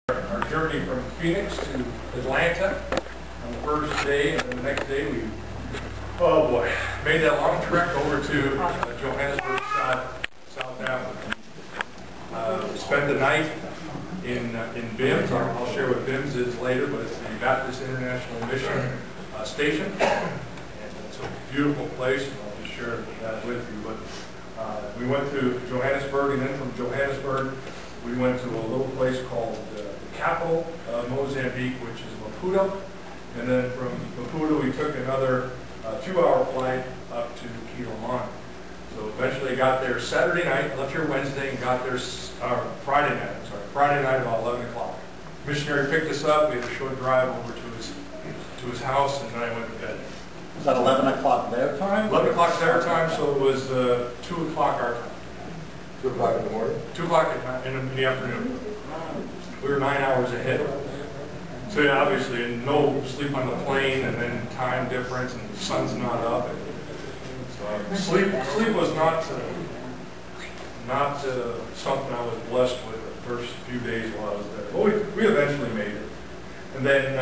Our journey from Phoenix to Atlanta on the first day, and then the next day we, oh boy, made that long trek over to Johannesburg, South Africa. Spent the night in BIMS. I'll share what BIMS is later, but it's the Baptist International Mission Station. And it's a beautiful place, and I'll just share that with you. But we went to Johannesburg, and then from Johannesburg, we went to a little place called the capital of Mozambique, which is Maputo. And then from Maputo, we took another 2-hour flight up to Kilomani. So eventually got there Saturday night, left here Wednesday, and got there Friday night about 11 o'clock. Missionary picked us up. We had a short drive over to his house, and then I went to bed. Was that 11 o'clock their time? 11 o'clock their time, so it was 2 o'clock our time. 2 o'clock in the morning? 2 o'clock in the afternoon. We were 9 hours ahead. So yeah, obviously, and no sleep on the plane, and then time difference, and the sun's not up. And so sleep was not something I was blessed with the first few days while I was there. But we eventually made it. And then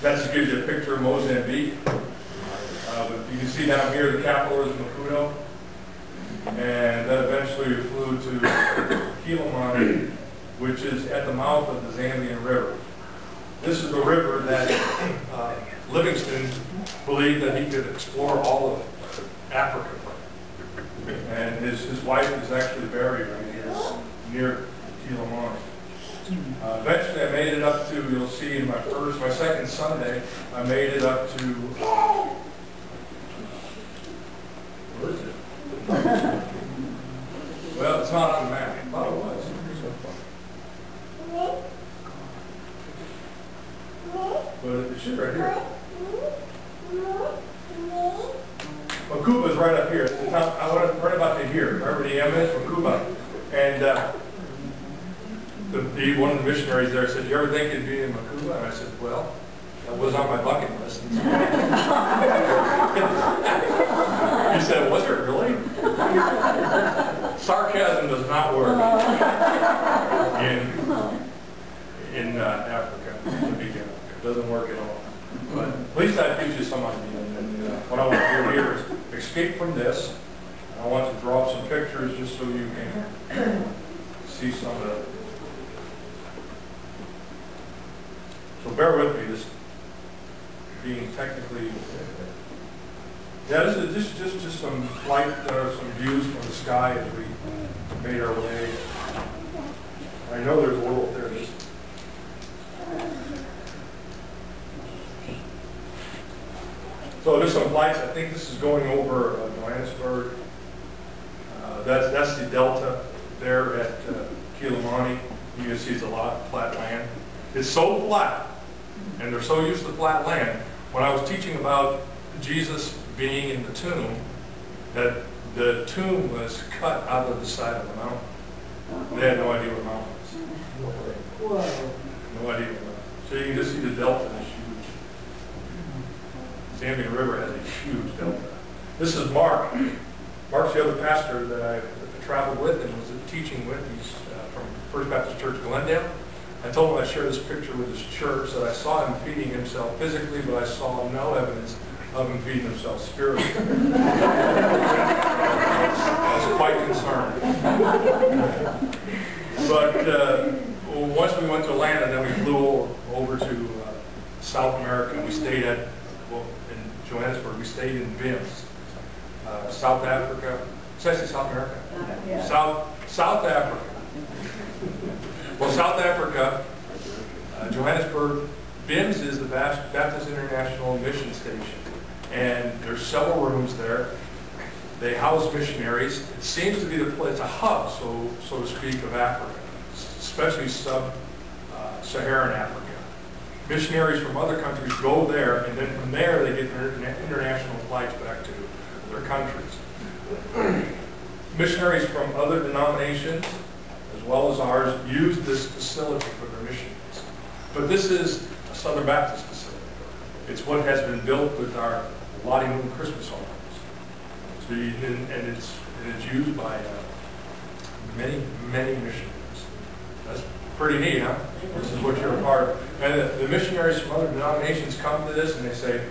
that just gives you a picture of Mozambique. But you can see down here the capital is Maputo. And then eventually we flew to Kilomani, which is at the mouth of the Zambian River. This is the river that Livingston believed that he could explore all of Africa from. And his wife is actually buried right here near Kilomani. Eventually I made it up to, you'll see in my second Sunday, I made it up to, where is it? Well, it's not on the map. I thought it was. But it should right here. Makuba's right up here. I went right about to here. Wherever the M is, Makuba. And one of the missionaries there said, "You ever think you'd be in Makuba?" And I said, "Well, that was on my bucket list." He said, "Was it really?" Sarcasm does not work in Africa. It doesn't work at all. But at least that gives you some idea. And what I want to do here is escape from this. I want to draw some pictures just so you can see some of the. So bear with me. This being technically. Yeah, this is just some flight, some views from the sky as we made our way. I know there's a little there. So there's some flights. I think this is going over Johannesburg. That's the delta there at Kilomani. You can see it's a lot of flat land. It's so flat, and they're so used to flat land. When I was teaching about Jesus being in the tomb, that the tomb was cut out of the side of the mountain. They had no idea what mountain it was. No idea what mountain. So you can just see the delta is huge. Zambian River has a huge delta. This is Mark. Mark's the other pastor that I traveled with and was teaching with. He's from First Baptist Church, Glendale. I told him I'd share this picture with his church, that I saw him feeding himself physically, but I saw no evidence of him feeding himself spiritually. I was quite concerned. But once we went to Atlanta, then we flew over to South America, and we stayed in Johannesburg. We stayed in BIMS. South Africa. Should I say South America? Yeah. South Africa. Well, South Africa, Johannesburg, BIMS is the Baptist International Mission Station. And there's several rooms there. They house missionaries. It seems to be it's a hub, so to speak, of Africa, especially sub-Saharan Africa. Missionaries from other countries go there, and then from there they get their international flights back to their countries. Missionaries from other denominations, as well as ours, use this facility for their mission needs. But this is a Southern Baptist facility. It's what has been built with our Lottie Moon Christmas homes. So and it's used by many missionaries. That's pretty neat, huh? This is what you're a part of. And the missionaries from other denominations come to this and they say,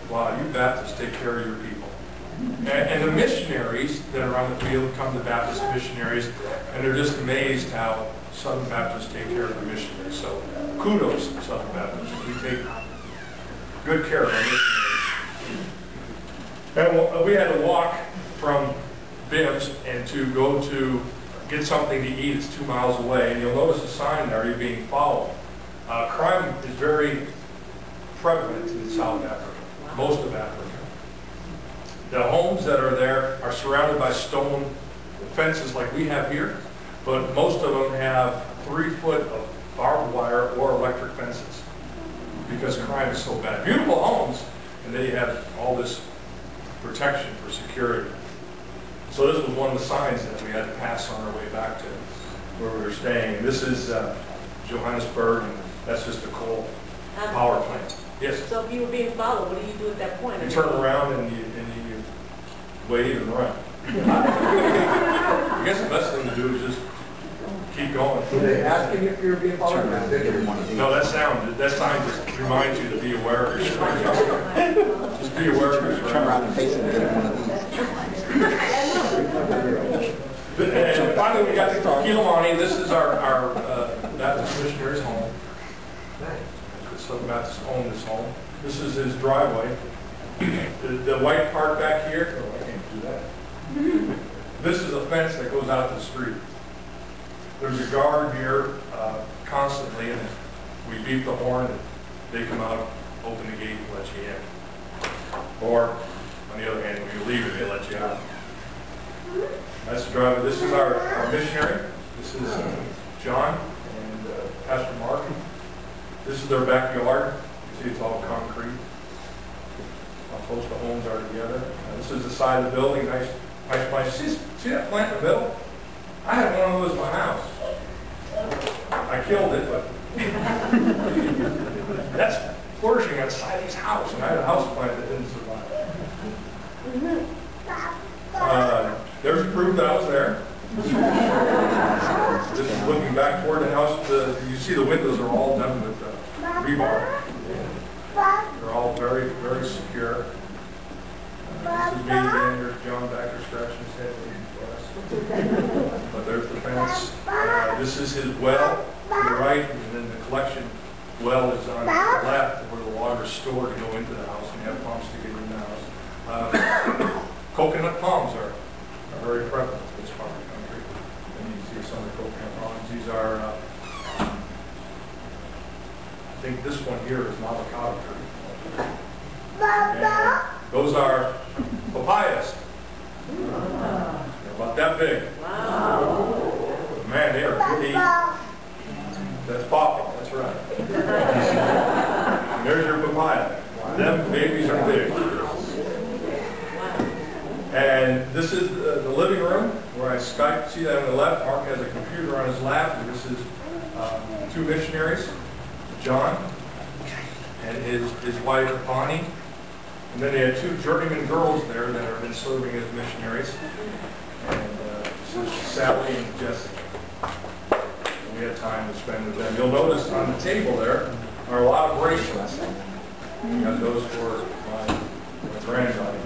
wow, you Baptists take care of your people. And the missionaries that are on the field come to Baptist missionaries, and they're just amazed how Southern Baptists take care of the missionaries. So kudos to Southern Baptists. We take good care of our missionaries. And we had to walk from Bibbs and to go to get something to eat. It's 2 miles away, and you'll notice a sign there, you're being followed. Crime is very prevalent in South Africa, most of Africa. The homes that are there are surrounded by stone fences like we have here, but most of them have 3 foot of barbed wire or electric fences because crime is so bad. Beautiful homes, and they have all this protection for security. So this was one of the signs that we had to pass on our way back to where we were staying. And this is Johannesburg, and that's just a coal power plant. Yes? So if you were being followed, what do you do at that point? You turn around and you wave and run. I guess the best thing to do is just keep going. Were they asking if you were being followed? No, that sign just reminds you to be aware of your surroundings. Just be aware of your surroundings. Turn around and face it and get one of these. And finally, we got to Kilomani. This is our Baptist missionary's home. Southern Baptists own this home. This is his driveway. The white part back here, oh, I can't do that. This is a fence that goes out to the street. There's a guard here constantly, and we beep the horn, and they come out, open the gate, and let you in. Or, on the other hand, when you leave it, they let you out. That's the driver. This is our missionary. This is John and Pastor Mark. This is their backyard. You see it's all concrete. How close the homes are together. This is the side of the building. Nice place. See that plant in the middle? I had one of those in my house. I killed it, but that's flourishing outside his house. And I had a house plant that didn't survive. There's proof that I was there. This is looking back toward the house. You see the windows are all done with rebar. They're all very, very secure. This is me again. Here's John back there scratching his head waiting for us. But there's the fence. This is his well to the right, and then the collection well is on the left where the water is stored to go into the house, and you have pumps to get in the house. Coconut palms are very prevalent in this part of the country. And you can see some of the coconut palms. These are, I think this one here is an avocado tree. And those are papayas. They're about that big. Wow. Man, they are good to eat. That's popping, that's right. And there's your papaya. Them babies are big. And this is the living room where I Skype. See that on the left? Mark has a computer on his lap. And this is 2 missionaries, John and his wife, Bonnie. And then they had 2 journeyman girls there that have been serving as missionaries. And this is Sally and Jessica. And we had time to spend with them. You'll notice on the table there are a lot of bracelets. We got those for my granddaughters.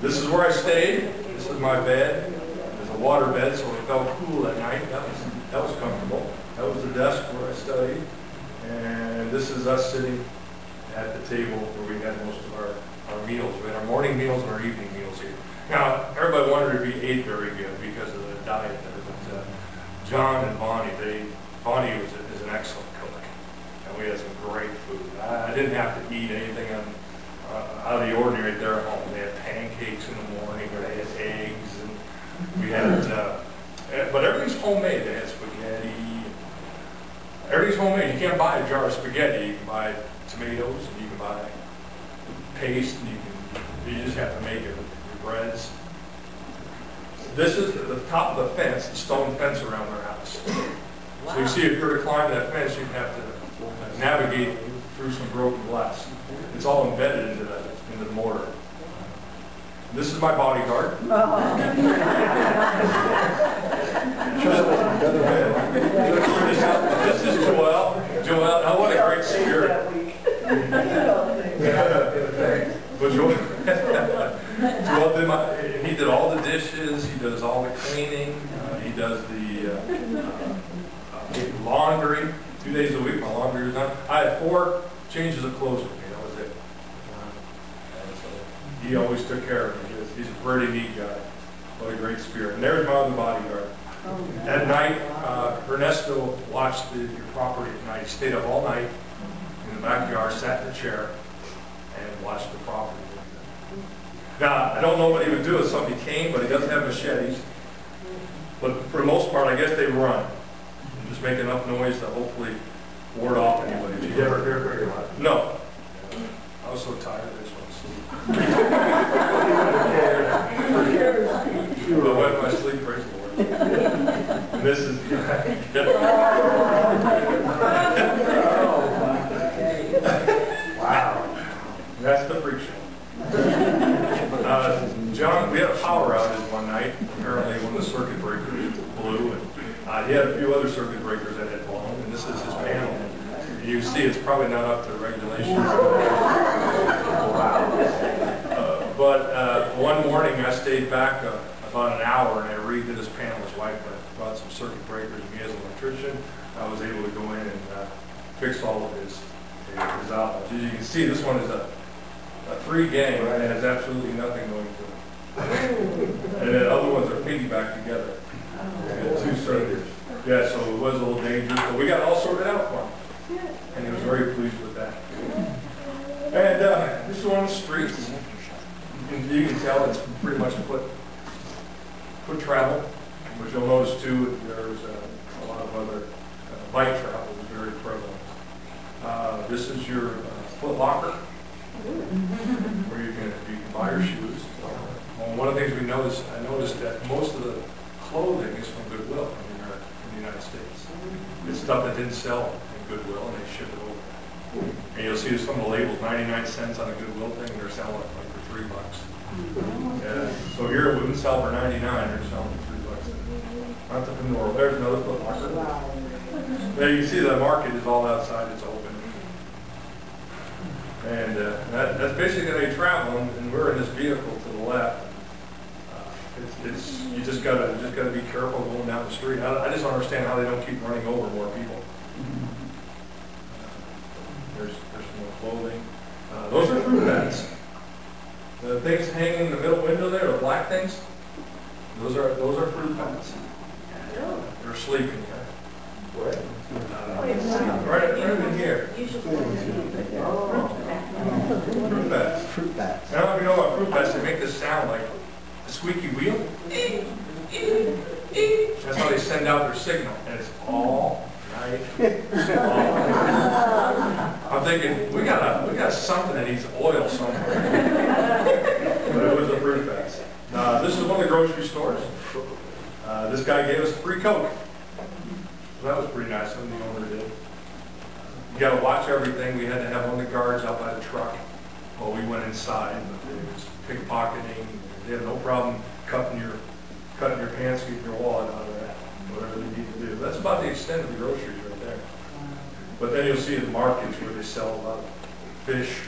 This is where I stayed. This is my bed. There's a water bed, so it felt cool at night. That was comfortable. That was the desk where I studied. And this is us sitting at the table where we had most of our meals. We had our morning meals and our evening meals here. Now, everybody wondered if we ate very good because of the diet there. But John and Bonnie, Bonnie is an excellent cook. And we had some great food. I didn't have to eat anything out of the ordinary at their home. They had pancakes in the morning, or they had eggs, and we had, but everything's homemade. They had spaghetti. Everything's homemade. You can't buy a jar of spaghetti. You can buy tomatoes, and you can buy paste, and you just have to make it with your breads. This is the top of the fence, the stone fence around their house. Wow. So you see, if you were to climb that fence, you'd have to navigate through some broken glass. It's all embedded into the mortar. This is my bodyguard. This is Joel. Joel, oh, what a great spirit. But Joel he did all the dishes, he does all the cleaning, he does the laundry. 2 days a week, my laundry was done. I had 4 changes of clothes with me, that was it. And so he always took care of me. He's a pretty neat guy. What a great spirit. And there's my other bodyguard. At night, Ernesto watched your property at night. He stayed up all night in the backyard, sat in the chair, and watched the property. Now, I don't know what he would do if somebody came, but he doesn't have machetes. But for the most part, I guess they run. And just make enough noise to hopefully ward off anybody. Did you ever hear very loud? No. I was so tired, I just went to sleep. I went to my sleep, praise the Lord. And this is... Wow. That's the freak show. John, we had a power outage one night. Apparently one of the circuit breakers blew, and he had a few other circuit breakers that had blown, and this is his panel. And you see it's probably not up to regulations. But one morning I stayed back about an hour and I redid his panel. His wife brought some circuit breakers. Me as an electrician, I was able to go in and fix all of his outlets. As you can see, this one is a 3 gang, right? It has absolutely nothing going to it. And then other ones are piggybacked together. And 2 circuits. Yeah, so it was a little dangerous, but we got it all sorted out for him. And he was very pleased with that. And this is on the streets. You can tell it's pretty much foot travel, which you'll notice too. There's a lot of other bike travel is very prevalent. This is your foot locker, where you can buy your shoes. One of the things I noticed that most of the clothing is from Goodwill in the United States. It's stuff that didn't sell in Goodwill, and they ship it over. And you'll see some of the labels, 99 cents on a Goodwill thing, and they're selling it like for $3. So here it wouldn't sell for 99, they're selling for $3. Not the normal. There's another foot locker. There you see the market is all outside, it's open. And that's basically how they travel, and we're in this vehicle to the left. You just gotta be careful going down the street. I just don't understand how they don't keep running over more people. There's more clothing. Those are fruit bats. The things hanging in the middle window there, the black things, those are fruit bats. They're sleeping. Where? Right in here. Fruit bats. Fruit bats. I don't know if you know about fruit bats. They make this sound like a squeaky wheel. That's how they send out their signal, and it's all night. I'm thinking we got something that needs oil somewhere. But it was a fruit bats. This is one of the grocery stores. This guy gave us a free Coke. So that was pretty nice of him, the owner did. You got to watch everything. We had to have one of the guards out by the truck while we went inside. It was pickpocketing. They had no problem cutting your pants, getting your wallet out of that, whatever they need to do. That's about the extent of the groceries right there. But then you'll see the markets where they sell a lot of fish,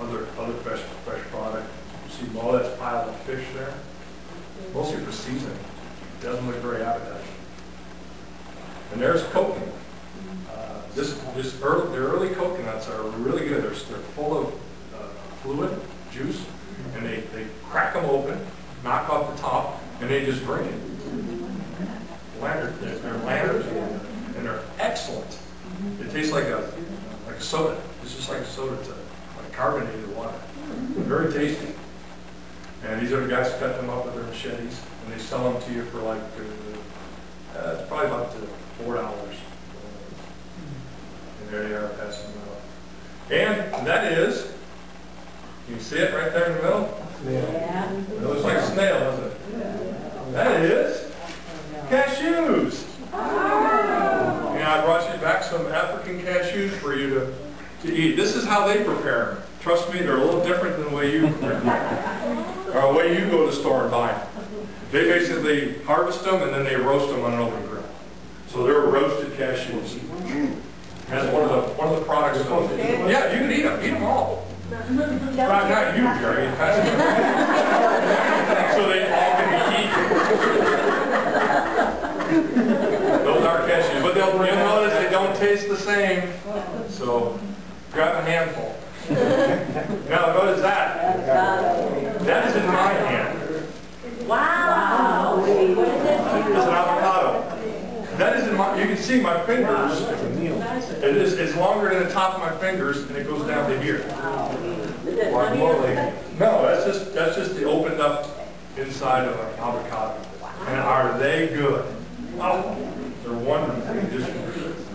other fresh product. You see all that pile of fish there. Mostly for seasoning. It doesn't look very appetizing. And there's coconut. The early coconuts are really good. They're full of fluid, juice, and they crack them open, knock off the top, and they just drink it. They're lanterns, and they're excellent. It tastes like a soda. It's just like a soda, like carbonated water. Very tasty. And these are the guys who cut them up with their machetes, and they sell them to you for like it's probably about $4. And there they are passing them out. And that is, you can see it right there in the middle? Yeah. It looks like a snail, doesn't it? Yeah. That is cashews. And I brought you back some African cashews for you to eat. This is how they prepare them. Trust me, they're a little different than the way you prepare them. Or the way you go to the store and buy them. They basically harvest them and then they roast them on an open grill. So they're roasted cashews. That's one of the products. Yeah, you can eat them all. Not you, Jerry. So they all can be eaten. Those are cashews, but you'll notice they don't taste the same. So grab a handful. Now notice that. That is in my hand. Wow. It's an avocado. That is in my. You can see my fingers. It's longer than the top of my fingers, and it goes down to here. No, that's just the opened up inside of an avocado. And are they good? Oh, they're wonderful. You just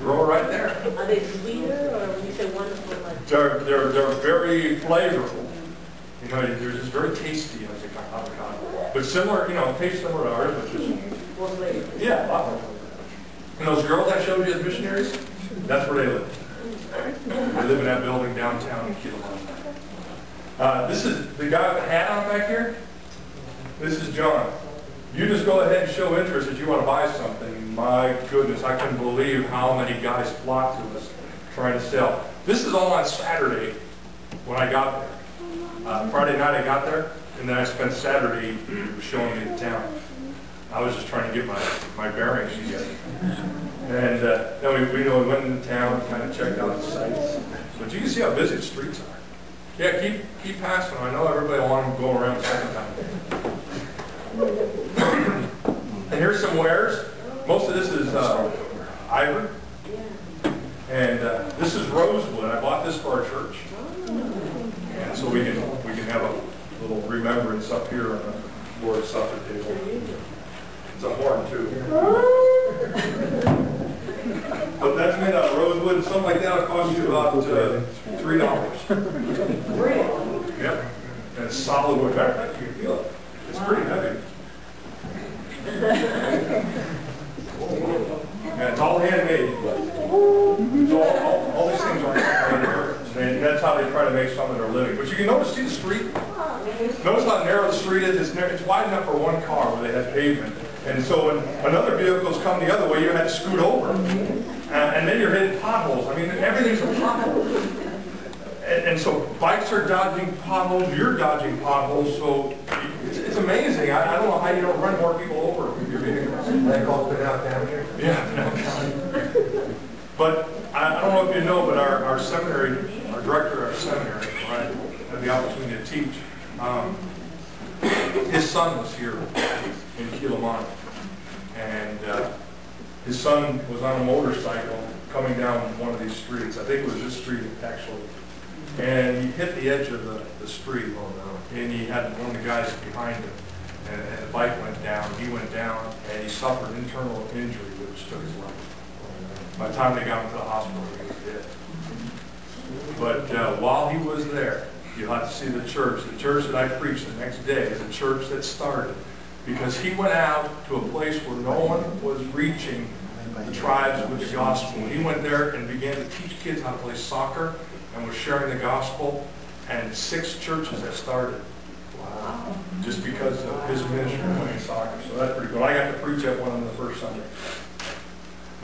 grow right there. Are they sweeter, or when you say wonderful, like? They're very flavorful. You know, they're just very tasty as an avocado. But similar, taste similar to ours, but just More flavor. yeah, a lot more flavor. And those girls I showed you as missionaries, that's where they live. They live in that building downtown in Kiloman. This is the guy with the hat on back here. This is John. You just go ahead and show interest that you want to buy something. My goodness, I couldn't believe how many guys flocked to us trying to sell. This is all on Saturday when I got there. Friday night I got there, and then I spent Saturday showing me the town. I was just trying to get my bearings together. And then we went into town, kind of checked out the sights. But you can see how busy the streets are. Yeah, keep passing. I know everybody will want them to go around the second time. And here's some wares. Most of this is ivory. And this is rosewood. I bought this for our church. And so we can have a little remembrance up here on the Lord's Supper table. It's a horn too. But that's made out of rosewood, and something like that will cost you about $3. Yep. And it's solid wood. Matter of fact, you can feel it. It's pretty heavy. And it's all handmade. So all these things are handmade. And that's how they try to make some of their living. But you can see the street. Notice how narrow the street is. It's wide enough for one car where they had pavement. And so when another vehicles come the other way, you had to scoot over. And then you're hitting potholes. I mean, everything's a pothole. And so bikes are dodging potholes, you're dodging potholes, so it's amazing. I don't know how you don't run more people over with your vehicles. They call it down here. Yeah. But I don't know if you know, but our seminary, our director of our seminary, when I had the opportunity to teach, his son was here in Kiloman. And his son was on a motorcycle coming down one of these streets. I think it was this street, actually. And he hit the edge of the street. And he had one of the guys behind him. And the bike went down. He went down, and he suffered internal injury, which took his life. By the time they got him to the hospital, he was dead. But while he was there, you'll have to see the church. The church that I preached the next day is a church that started because he went out to a place where no one was reaching the tribes with the gospel. He went there and began to teach kids how to play soccer and was sharing the gospel, and 6 churches have started. Wow. Just because of his ministry playing soccer. So that's pretty cool. I got to preach at one on the first Sunday.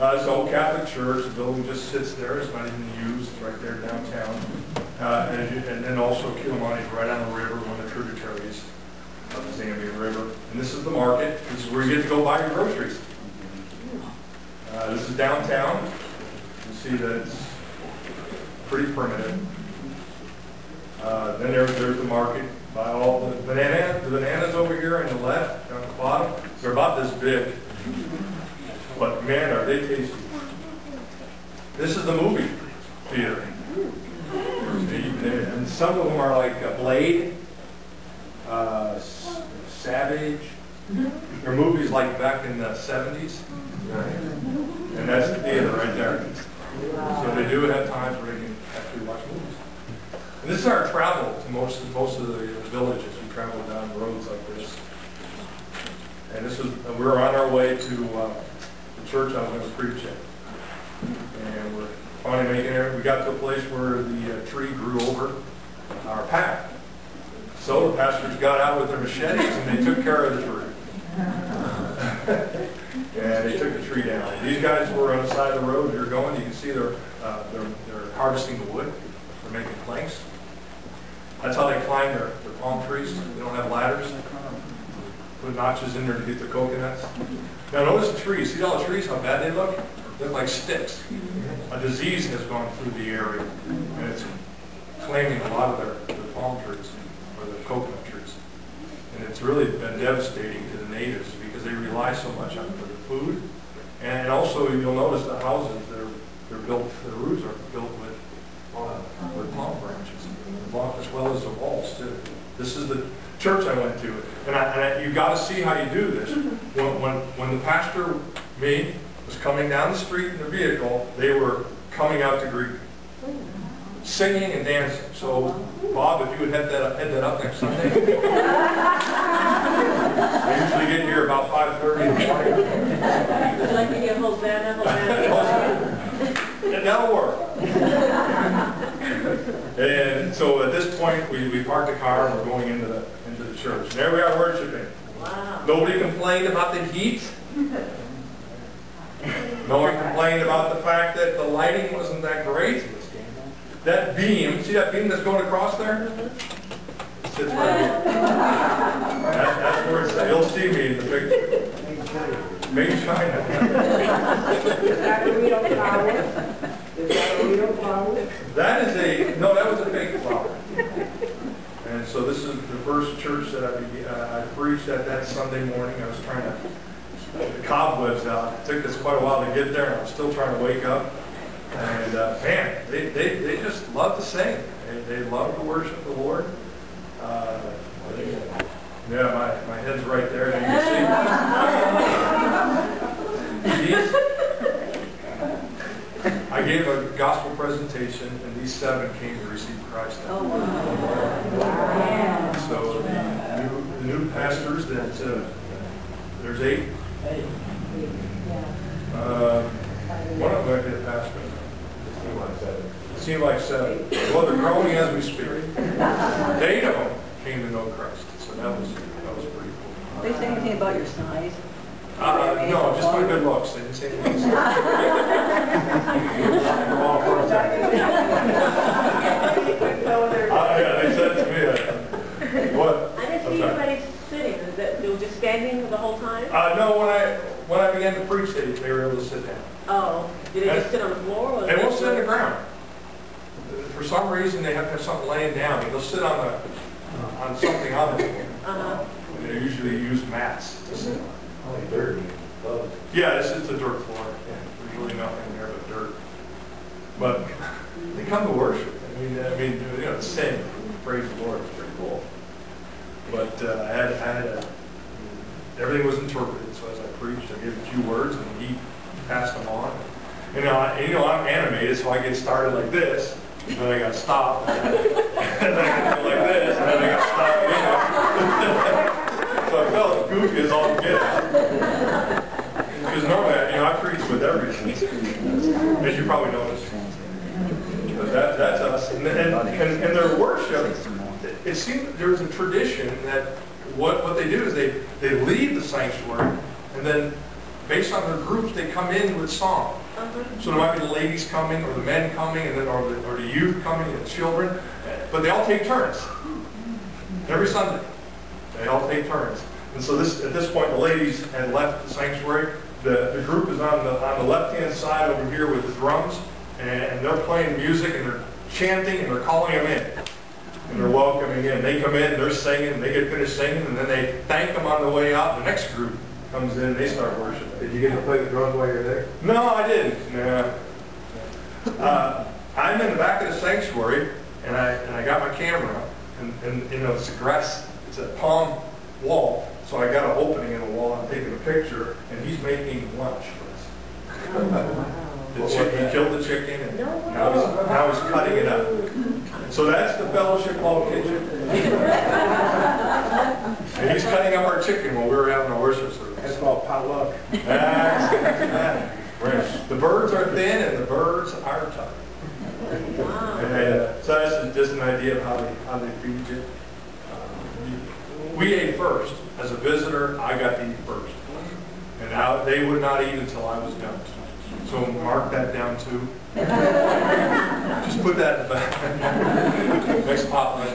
It's an old Catholic church. The building just sits there. It's not even used. It's right there downtown. And then also Kiloman is right on the river, one of the tributaries of the Zambian River. And this is the market. This is where you get to go buy your groceries. This is downtown. You see that it's pretty primitive. Then there's the market. Buy all the bananas over here on the left, down at the bottom. They're about this big. But man, are they tasty. This is the movie theater. And some of them are like Blade, Savage. They're movies like back in the 70s. And that's the theater right there. So they do have times where they can actually watch movies. And this is our travel to most of the villages. We travel down roads like this. And we're on our way to the church I was going to preach at. And we're finally making it. We got to a place where the tree grew over our path. So the pastors got out with their machetes and they took care of the tree. And they took the tree down. These guys were on the side of the road. They're going. You can see they're harvesting the wood. They're making planks. That's how they climb their palm trees. They don't have ladders. Put notches in there to get the coconuts. Now notice the trees. See all the trees, how bad they look? They look like sticks. A disease has gone through the area, and it's claiming a lot of their palm trees, or the coconut trees. And it's really been devastating to the natives because they rely so much on it for their food. And also, you'll notice the houses, they're built, the roofs are built with palm branches, as well as the walls too. This is the church I went to, and you got to see how you do this. When the pastor, me, was coming down the street in the vehicle, they were coming out to greet me, singing and dancing. So, Bob, if you would head that up next Sunday. I usually get here about 5:30 in the morning. Would you like to hear Hosanna, Hosanna? That'll work. And so at this point, we parked the car and we're going into the church. And there we are worshiping. Wow. Nobody complained about the heat. No one complained about the fact that the lighting wasn't that great. That beam, see that beam that's going across there? It sits right here. That's where it's at. You'll see me in the picture. Made in China. Is that a real flower? Is that a real flower? That is no, that was a fake flower. And so this is the first church that I preached at that Sunday morning. I was trying to get the cobwebs out. It took us quite a while to get there, and I was still trying to wake up. And man, they just love to sing. They love to worship the Lord. Yeah, my head's right there. You can see. I gave a gospel presentation, and these 7 came to receive Christ. Oh, wow. So the new pastors, there's 8. One of them might be a pastor. It seemed like 7. Well, they're growing as we speak. 8 of them came to know Christ. So that was pretty cool. Did they say anything about your size? No, just my good looks. They didn't say anything. Yeah, they said to me, what? I didn't see anybody sitting. They were just standing the whole time? No, when I began to preach, they were able to sit down. Oh, did they just sit on the floor? Or They won't sit on the ground. For some reason, they have to have something laying down. They'll sit on something on the floor. And they usually use mats to sit on. Only dirt. Yeah, it's a dirt floor. Yeah, there's really nothing there but dirt. But they come to worship. I mean, you know, sing, praise the Lord. It's pretty cool. But I had everything was interpreted. So as I preached, I gave a few words, and he passed them on. You know, I'm animated, so I get started like this, and then I got stopped, and then I go like this, and then I got stopped. So I felt as goofy as all get. Because normally, I preach with everything, as you probably noticed. But that's us. And their worship, it seems there's a tradition that what they do is they leave the sanctuary, and then based on their groups, they come in with song. So there might be the ladies coming, or the men coming, and then or the youth coming, and the children. But they all take turns. Every Sunday, they all take turns. And so at this point, the ladies had left the sanctuary. The group is on the left-hand side over here with the drums, and they're playing music, and they're chanting, and they're calling them in. And they're welcoming in. They come in, they're singing, and they get finished singing, and then they thank them on the way out. The next group comes in, and they start worshiping. Did you get to play the drums while you're there? No, I didn't. No. I'm in the back of the sanctuary, and I got my camera, and you know, it's a grass, it's a palm wall, so I got an opening in the wall. I'm taking a picture, and he's making lunch for us. He killed the chicken, and now he's cutting it up. So that's the fellowship hall kitchen. And he's cutting up our chicken while we were having a worship service. That's called potluck. The birds are thin and the birds are tough. Wow. And so that's just an idea of how they feed you. we ate first. As a visitor, I got to eat first. And now they would not eat until I was done. So mark that down too. Just put that in the back. Next potluck.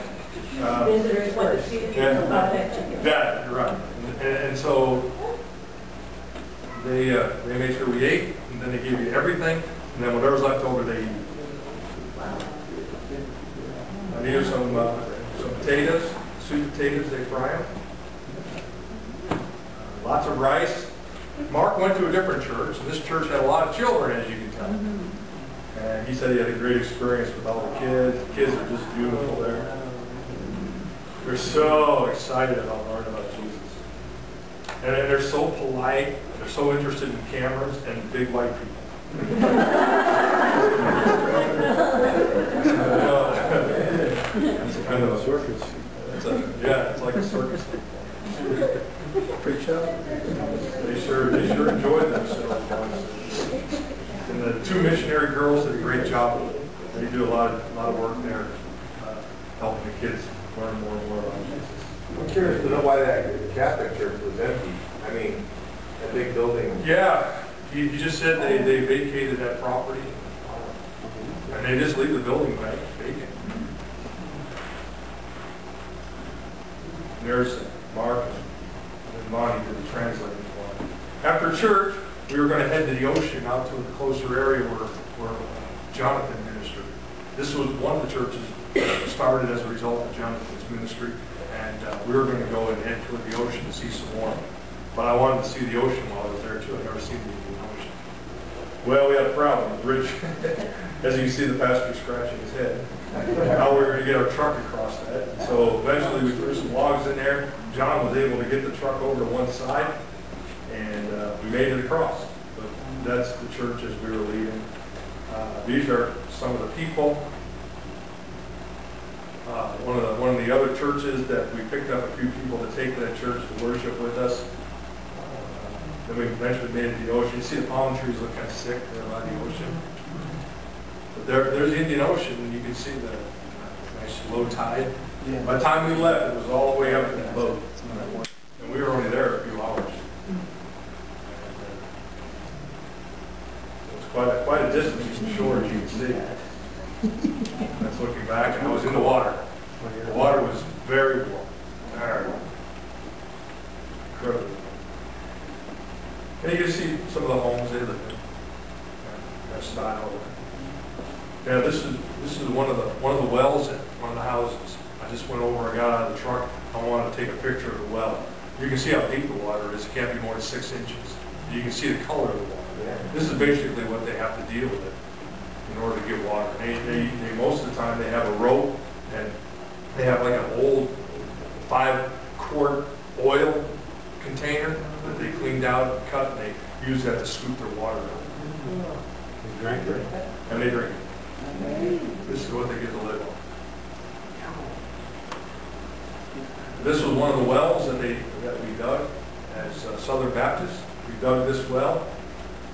Visitors want to see the Yeah. about that chicken. Yeah, you're right. And so they made sure we ate, and then they gave you everything, and then whatever's left over, they eat. I needed some potatoes, sweet potatoes, they fry them. Lots of rice. Mark went to a different church, and this church had a lot of children, as you can tell. And he said he had a great experience with all the kids. The kids are just beautiful there. They're so excited about learning about Jesus. And they're so polite, they're so interested in cameras and big white people. It's kind of a circus. Yeah, it's like a circus. Freak show? They sure enjoyed themselves. And the two missionary girls did a great job. They do a lot of work there, helping the kids learn more and more about Jesus. I'm curious to know why the Catholic church was empty. I mean, that big building. Yeah, he just said they vacated that property, and they just leave the building back vacant. There's Mark and Monty did the translating for him. After church, we were going to head to the ocean, out to a closer area where Jonathan ministered. This was one of the churches that started as a result of Jonathan's ministry, and we were going to go and head toward the ocean to see some more. But I wanted to see the ocean while I was there too. I'd never seen the ocean. Well, we had a problem. Rich, as you can see, the pastor scratching his head. How we were going to get our truck across that. So eventually we threw some logs in there. John was able to get the truck over to one side, and we made it across. But that's the church as we were leaving. These are some of the people. One of the other churches that we picked up a few people to take to that church to worship with us. Then we eventually made it to the ocean. You see the palm trees look kind of sick there by the ocean. But there's the Indian Ocean, and you can see the nice low tide. Yeah. By the time we left, it was all the way up in the boat. And we were only there a few hours. It was quite a distance from shore, as you can see. That's looking back, and I was in the water. The water was very warm. Very warm. Incredible. And you can see some of the homes they live in. That style. Yeah, this is one of the wells at one of the houses. I just went over, I got out of the truck, I wanted to take a picture of the well. You can see how deep the water is. It can't be more than 6 inches. You can see the color of the water. This is basically what they have to deal with it in order to get water. They most of the time they have a rope, and they have like an old 5-quart oil container that they cleaned out and cut, and they use that to scoop their water out. They drank it. And they drink it. This is what they get to live on. This was one of the wells that we dug as Southern Baptists. We dug this well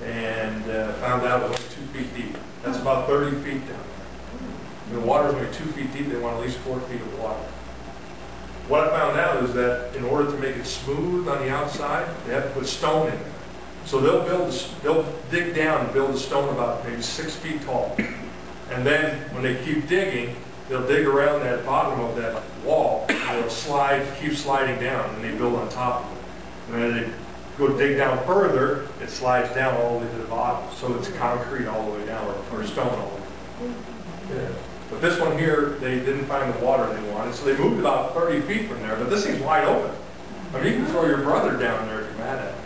and found out it was 2 feet deep. That's about 30 feet down there. The water is only 2 feet deep. They want at least 4 feet of water. What I found out is that in order to make it smooth on the outside, they have to put stone in there. So they'll dig down and build a stone about maybe 6 feet tall. And then when they keep digging, they'll dig around that bottom of that wall, and they'll keep sliding down, and they build on top of it. And then they go dig down further, it slides down all the way to the bottom. So it's concrete all the way down, or stone all the way down. Yeah. But this one here, they didn't find the water they wanted, so they moved about 30 feet from there. But this thing's wide open. I mean, you can throw your brother down there if you're mad at him.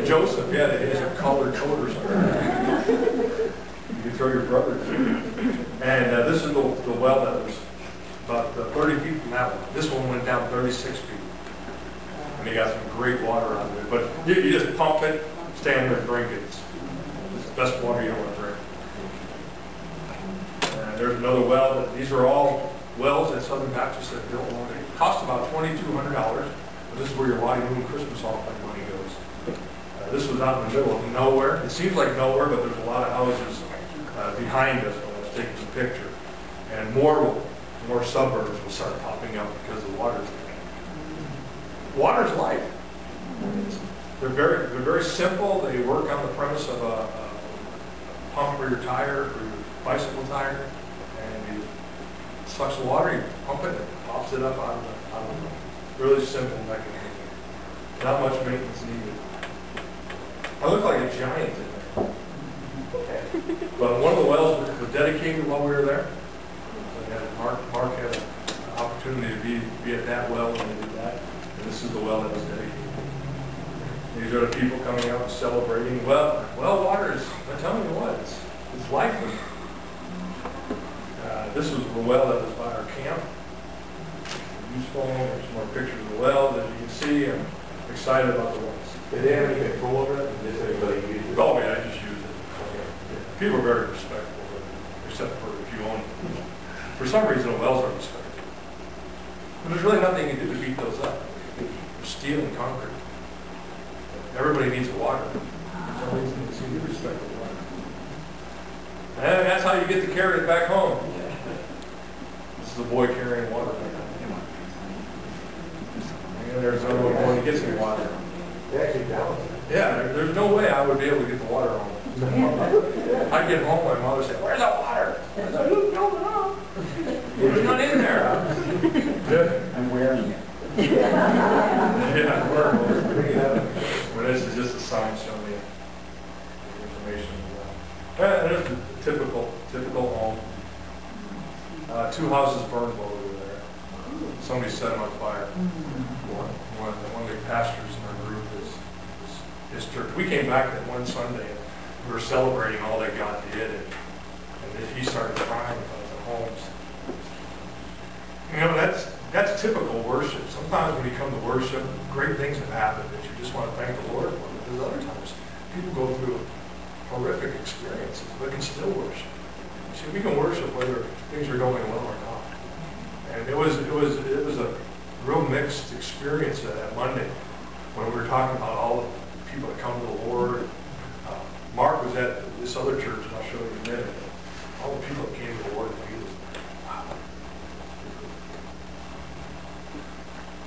Joseph, yeah, they just have colored coders. You can throw your brother down. And this is the well that was about 30 feet from that one. This one went down 36 feet. And they got some great water out of it. But you just pump it, stand there and drink it. It's the best water you want to drink. And there's another well. These are all wells that Southern Baptists have built. They cost about $2,200. But this is where your Lottie Moon Christmas offering money goes. This was out in the middle of nowhere. It seems like nowhere, but there's a lot of houses behind us when I was taking some picture. And more more suburbs will start popping up because the water's there. Water's life. They're very simple. They work on the premise of a pump for your tire, for your bicycle tire, and you sucks the water, you pump it, and it pops it up out of the really simple mechanism. Not much maintenance needed. I look like a giant in there. But one of the wells was dedicated while we were there. Mark had an opportunity to be at that well when they did that. And this is the well that was dedicated. These are the people coming out and celebrating. Well water is, I tell you what, it's life. This was the well that was by our camp. Useful. There's more pictures of the well that you can see. I'm excited about the wells. Did they have any control over it? Did anybody use it? Oh, yeah, I just use it. Yeah. People are very respectful, except for if you own it. For some reason, the wells are respected. But there's really nothing you can do to beat those up. They're steel and concrete. Everybody needs water. For some reason, they seem to respect the water. And that's how you get to carry it back home. This is a boy carrying water back home. And there's another one going to get some water. They actually balance it. Yeah, there's no way I would be able to get the water home. I'd get home, my mother said, "Where's the water?" I said, "Who's going on? It's not in there." I'm wearing it. Yeah, but this is just a sign showing me the information. There's the typical home. 2 houses burned while we were there. Somebody set them on fire. One of the pastors in our group is his church. We came back that one Sunday and we were celebrating all that God did, and he started crying about the homes. You know, that's typical worship. Sometimes when you come to worship, great things have happened that you just want to thank the Lord for. But there's other times people go through horrific experiences, but can still worship. See, we can worship whether things are going well or not. And it was a real mixed experience that Monday when we were talking about all the people that come to the Lord. Mark was at this other church, and I'll show you in a minute. All the people that came to the Lord, he was, wow.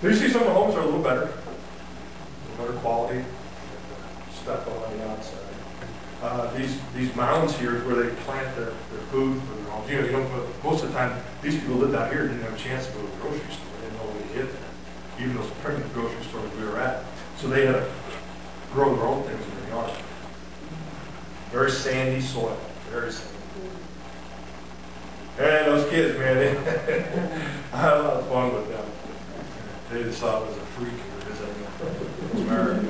Do you see some of the homes are a little better quality, stuff on the outside. These mounds here is where they plant their food for their homes. You know, most of the time, these people lived out here didn't have a chance to go to the grocery store. They didn't know where to get there, even those pregnant grocery stores we were at. So they had to grow their own things in their yard. Very sandy soil, very sandy. And those kids, man, I had a lot of fun with them. They just thought it was a freak to visit America.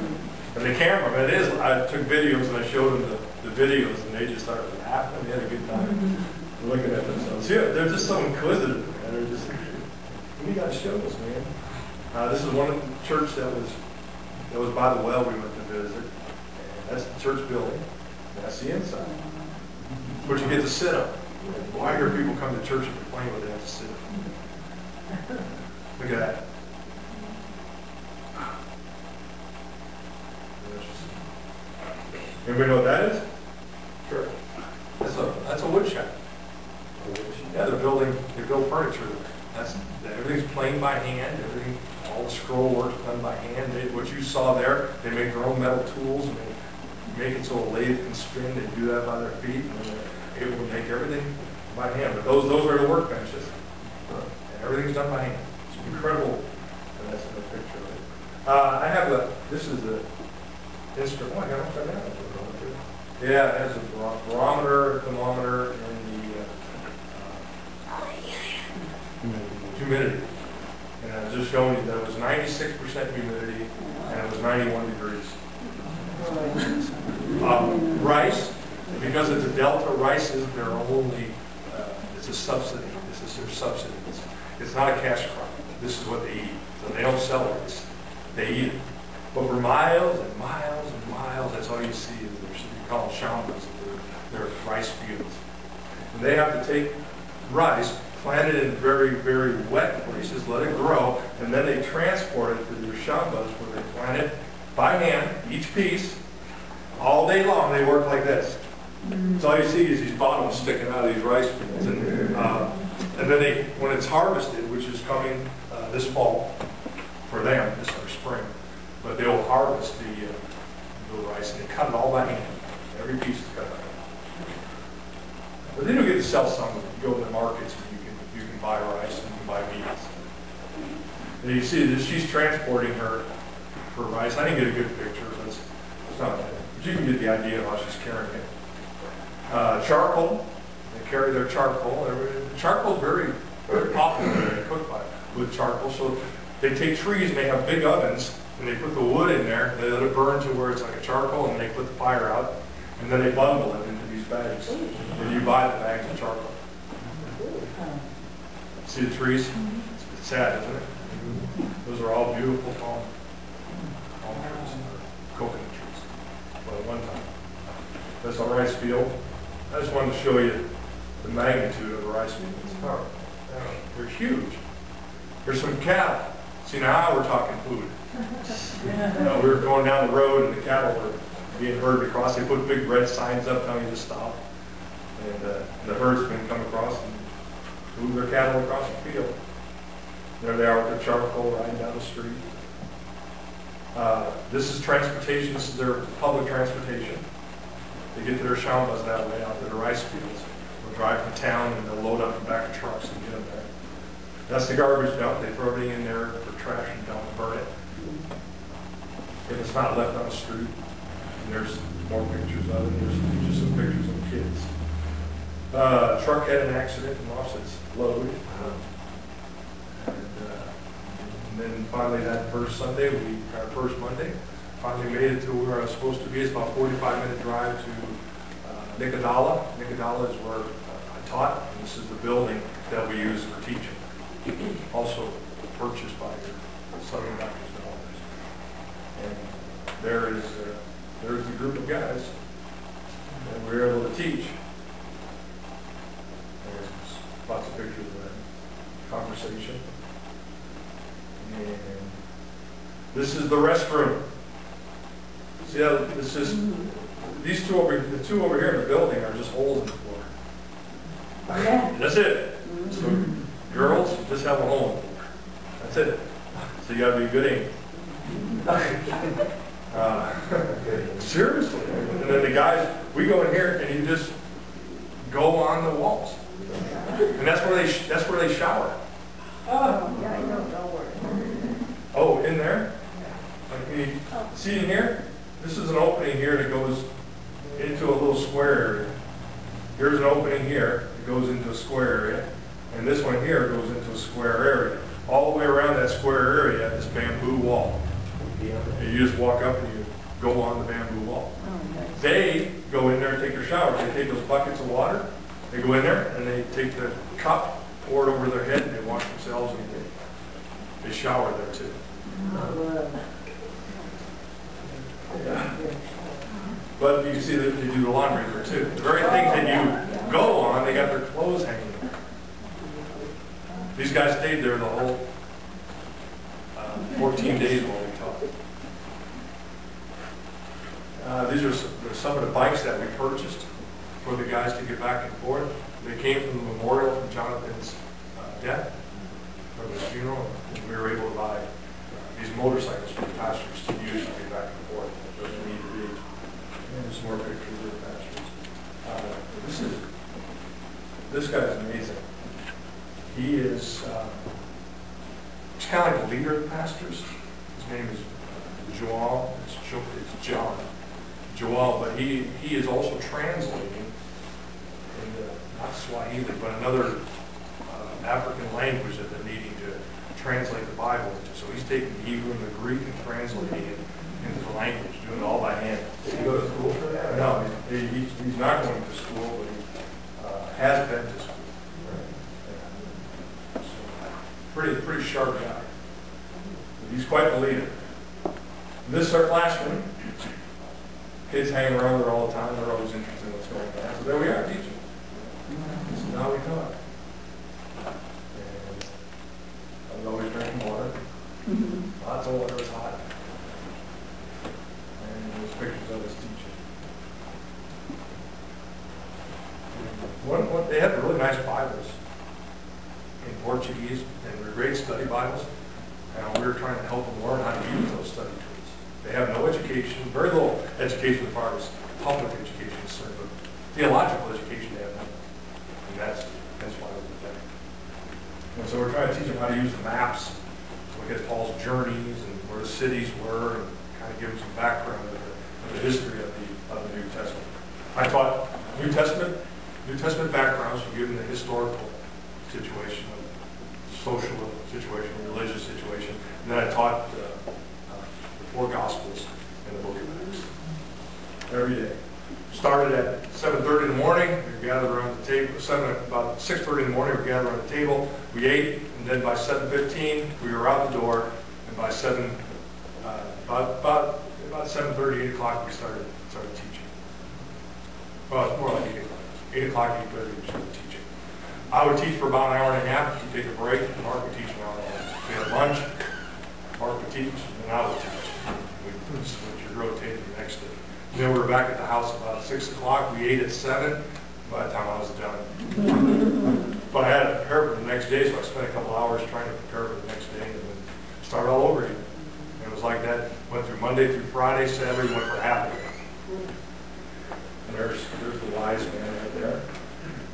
And the camera, I took videos and I showed them the videos, and they just started laughing. They had a good time looking at themselves. Yeah, they're just so inquisitive, man. They're just, you got to show us, man. This is one of the church that was by the well we went to visit. And that's the church building. That's the inside. But you get to sit up. Why I hear people come to church and complain when they have to sit up? Look at that. Anybody know what that is? Sure. That's a wood shack. Yeah, they build furniture. Everything's planed by hand. All the scroll work's done by hand. What you saw there, they make their own metal tools, and they make it so a lathe can spin. They do that by their feet, and they're able to make everything by hand. But those are the workbenches, and everything's done by hand. It's incredible. And that's in the picture of it. I have this is the instrument. Oh, I got upside down. Yeah, it has a barometer, thermometer, and the humidity. And I was just showing you that it was 96% humidity, and it was 91 degrees. Rice, because it's a delta, rice is their only, it's a subsidy. This is their subsidy. It's not a cash crop. This is what they eat. So they don't sell rice. They eat it. But for miles and miles and miles, that's all you see is we call them shambas. They're rice fields. And they have to take rice, plant it in very, very wet places, let it grow, and then they transport it to their shambas where they plant it by hand, each piece. All day long they work like this. So all you see is these bottoms sticking out of these rice fields. And And then when it's harvested, which is coming this fall for them, this or spring, but they'll harvest the rice and they cut it all by hand. Every piece is cut by hand. But then you'll get to sell some of it. You go to the markets and you can buy rice and you can buy beans. And you see that she's transporting her rice. I didn't get a good picture, but it's not bad. But you can get the idea of how she's carrying it. Charcoal. They carry their charcoal. Charcoal is very, very popular. They cook with charcoal. So they take trees and they have big ovens and they put the wood in there. They let it burn to where it's like a charcoal and they put the fire out. And then they bundle it into these bags. And you buy the bags of charcoal. See the trees? It's sad, isn't it? Those are all beautiful palm trees, coconut trees. Well, at one time. That's a rice field. I just wanted to show you the magnitude of the rice fields. They're huge. There's some cattle. See, now we're talking food. We were going down the road and the cattle were being herded across. They put big red signs up telling you to stop. And the herdsmen come across and move their cattle across the field. There they are with their charcoal riding down the street. This is transportation. This is their public transportation. They get to their shambas that way out to the rice fields. They'll drive from town and they'll load up the back of trucks and get them there. That's the garbage dump. They throw everything in there for trash and dump and burn it. If it's not left on the street. And there's more pictures of it. There's just some pictures of kids. Truck had an accident and lost its load. And then finally that first Sunday, our first Monday, finally made it to where I was supposed to be. It's about a 45-minute drive to Nicodala. Nicodala is where I taught, and this is the building that we use for teaching. Also purchased by your Southern Baptist Elders. And there's the group of guys that we were able to teach. There's lots of pictures of that conversation. And this is the restroom. See how this is, these two over here in the building are just holes in the floor. That's it. So girls, just have a hole in the floor. That's it. So you gotta be a good aim. Seriously. And then the guys, we go in here and you just go on the walls. And that's where they shower. Oh, yeah, I know, don't worry. Oh, in there? Like see in here? This is an opening here that goes into a little square area. Here's an opening here that goes into a square area. And this one here goes into a square area. All the way around that square area is bamboo wall. And you just walk up and you go on the bamboo wall. They go in there and take their shower. They take those buckets of water. They go in there and they take the cup, pour it over their head, and they wash themselves and they shower there too. Yeah. But you can see that they do the laundry there too. The very things that you go on, they got their clothes hanging there. These guys stayed there the whole 14 days while we taught. These are some of the bikes that we purchased for the guys to get back and forth. They came from the memorial from Jonathan's death, from his funeral, and we were able to buy these motorcycles for the pastors to use to get back and forth. Those we need to be. And there's more pictures of the pastors. This guy's amazing. He is he's kind of like the leader of the pastors. His name is Joel. It's John. Joel, but he is also translating into not Swahili, but another African language that they're needing to translate the Bible into. So he's taking the Hebrew and the Greek and translating it into the language, doing it all by hand. Did he go to school for that? No, he's not going to school, but he has been to school. So, pretty sharp guy. But he's quite the leader. This is our classroom. Kids hang around there all the time. They're always interested in what's going on. So there we are, teaching. This is how we taught. And I was always drinking water. Lots of water. It was hot. And there's pictures of us teaching. They had really nice Bibles. Portuguese, and they're great study Bibles. And we were trying to help them learn how to use those study tools. They have no education, very little education as far as public education is concerned, but theological education they have none. And that's why we're there. And so we're trying to teach them how to use the maps, to look at Paul's journeys and where the cities were, and kind of give them some background of the history of the New Testament. I taught New Testament backgrounds, so give them the historical situation, social situation, religious situation, and then I taught the 4 Gospels and the Book of Acts every day. Started at 7:30 in the morning. We gathered around the table. About 6:30 in the morning, we gathered around the table. We ate, and then by 7:15, we were out the door. And by about 7:30, 8 o'clock, we started teaching. Well, it's more like 8 o'clock. 8 o'clock, 8:30, we started teaching. I would teach for about an hour and a half. We'd take a break. Mark would teach an hour and a half. We had lunch. Mark would teach, and I would teach. We'd switch or rotate the next day. And then we were back at the house about 6 o'clock. We ate at 7 by the time I was done. But I had to prepare for the next day, so I spent a couple hours trying to prepare for the next day and then start all over again. And it was like that. Went through Monday through Friday, Saturday, went for half a day. And there's the wise man right there.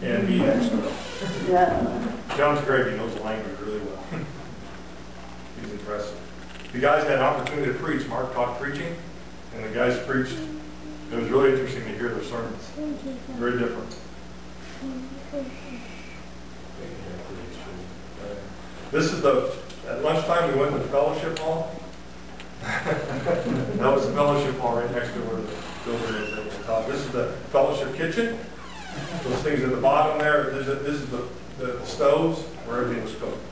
And me next to him. Yeah. John's great. He knows the language really well. He's impressive. The guys had an opportunity to preach. Mark taught preaching, and the guys preached. It was really interesting to hear their sermons. Very different. This is at lunchtime we went to the fellowship hall. That was the fellowship hall right next to where the building is at the top. This is the fellowship kitchen. Those things at the bottom there, this is the stoves where everything was cooked.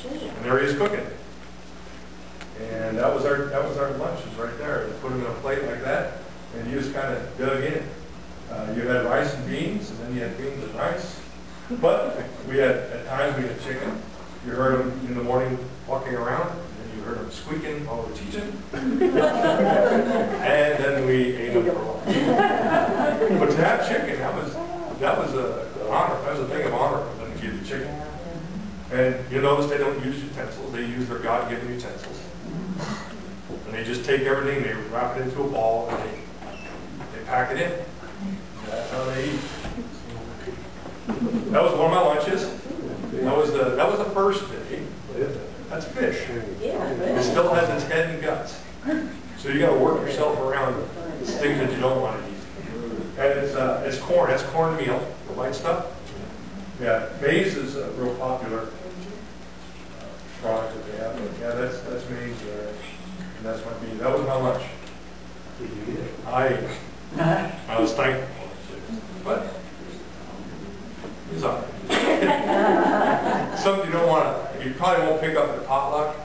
And there he is cooking. And that was our lunches right there. They put them in a plate like that, and you just kind of dug in. You had rice and beans, and then you had beans and rice. But at times we had chicken. You heard them in the morning walking around, and you heard them squeaking while we were teaching. And then we ate them for a while. But to have chicken, that was an honor. That was a thing of honor for them to give you chicken. And you notice they don't use utensils. They use their God-given utensils. And they just take everything, they wrap it into a ball, and they pack it in. And that's how they eat. That was one of my lunches. That was the first day. That's fish. It still has its head and guts. So you got to work yourself around things that you don't want to eat. And it's corn. That's cornmeal, the white stuff. Yeah, maize is a real popular product that they have. But yeah, that's maize there. And that's my bean. That was my lunch. Did you eat it? I was thankful. But it's all right. Something you don't want to, you probably won't pick up at a potluck.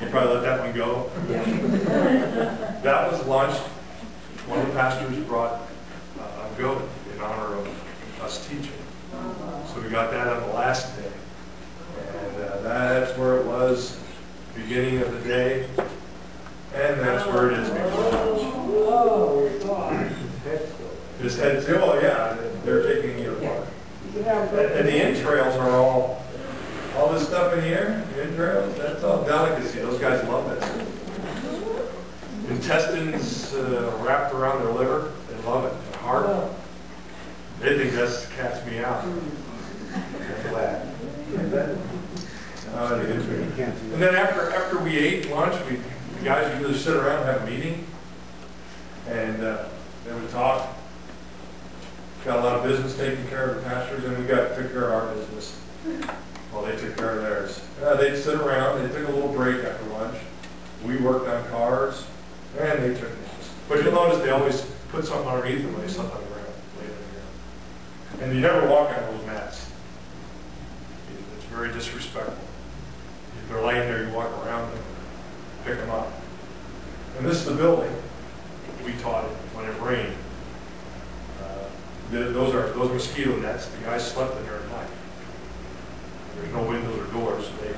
You probably let that one go. That was lunch. One of the pastors brought a goat in honor of us teaching. So we got that on the last day. And that's where it was, beginning of the day. And that's where it is before lunch. His head still, oh yeah, they're taking it apart. And the entrails are all this stuff in here, the entrails, that's all delicacy. Those guys love that. Intestines wrapped around their liver, they love it. The heart, they think that's cat's meow. And then after we ate lunch, the guys would usually sit around and have a meeting, and they would talk. Got a lot of business taken care of the pastors, and we took care of our business. Well, they took care of theirs. They'd sit around. They took a little break after lunch. We worked on cars, and they took naps. But you'll notice they always put something underneath them when they slept on the ground, laid on the ground. And you never walk on those mats. It's very disrespectful. If they're laying there, you walk around them, pick them up. And this is the building. We taught it when it rained. Those mosquito nets. The guys slept in there at night. There's no windows or doors, so they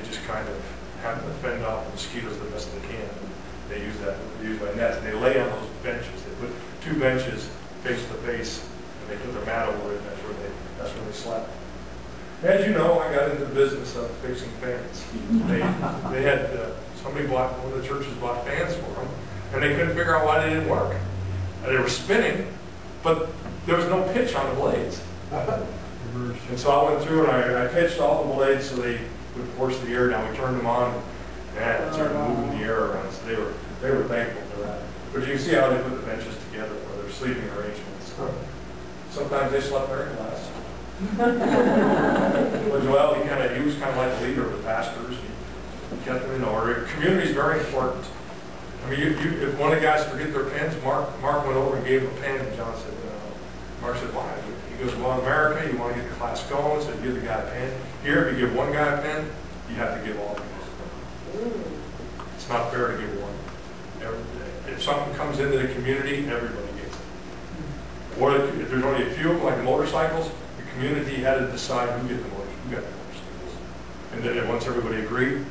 just kind of have to fend off the mosquitoes the best they can. They use by nets, and they lay on those benches. They put 2 benches face to face, and they put their mat over it, and that's where they slept. As you know, I got into the business of fixing fans. They had, somebody bought, one of the churches bought fans for them, and they couldn't figure out why they didn't work. And they were spinning, but there was no pitch on the blades. And so I went through and I pitched all the blades so they would force the air down. We turned them on, and it started moving the air around. So they were thankful for that. But you can see how they put the benches together for their sleeping arrangements. Sometimes they slept there in class. But Joel, he was kind of like the leader of the pastors. He kept them in order. Community is very important. I mean, if one of the guys forget their pens, Mark went over and gave him a pen, and John said, Mark said, why? He goes, well, in America, you want to get the class going, so you give the guy a pen. Here, if you give one guy a pen, you have to give all of them. It's not fair to give one. If something comes into the community, everybody gets it. Or if there's only a few of them, like the motorcycles, the community had to decide who got the motorcycles. And then once everybody agreed,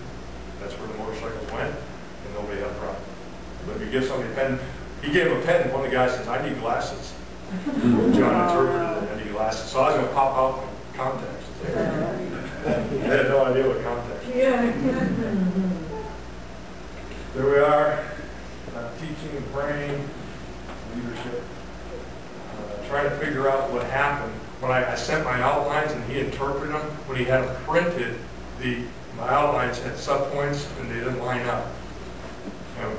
that's where the motorcycles went, and nobody had a problem. But if you give somebody a pen, he gave him a pen, and one of the guys says, I need glasses. John interpreted it, I need glasses. So I was going to pop out my contacts. I had no idea what contacts were. There we are, teaching and praying, leadership, trying to figure out what happened. When I sent my outlines and he interpreted them, when he had them printed, my outlines had subpoints and they didn't line up.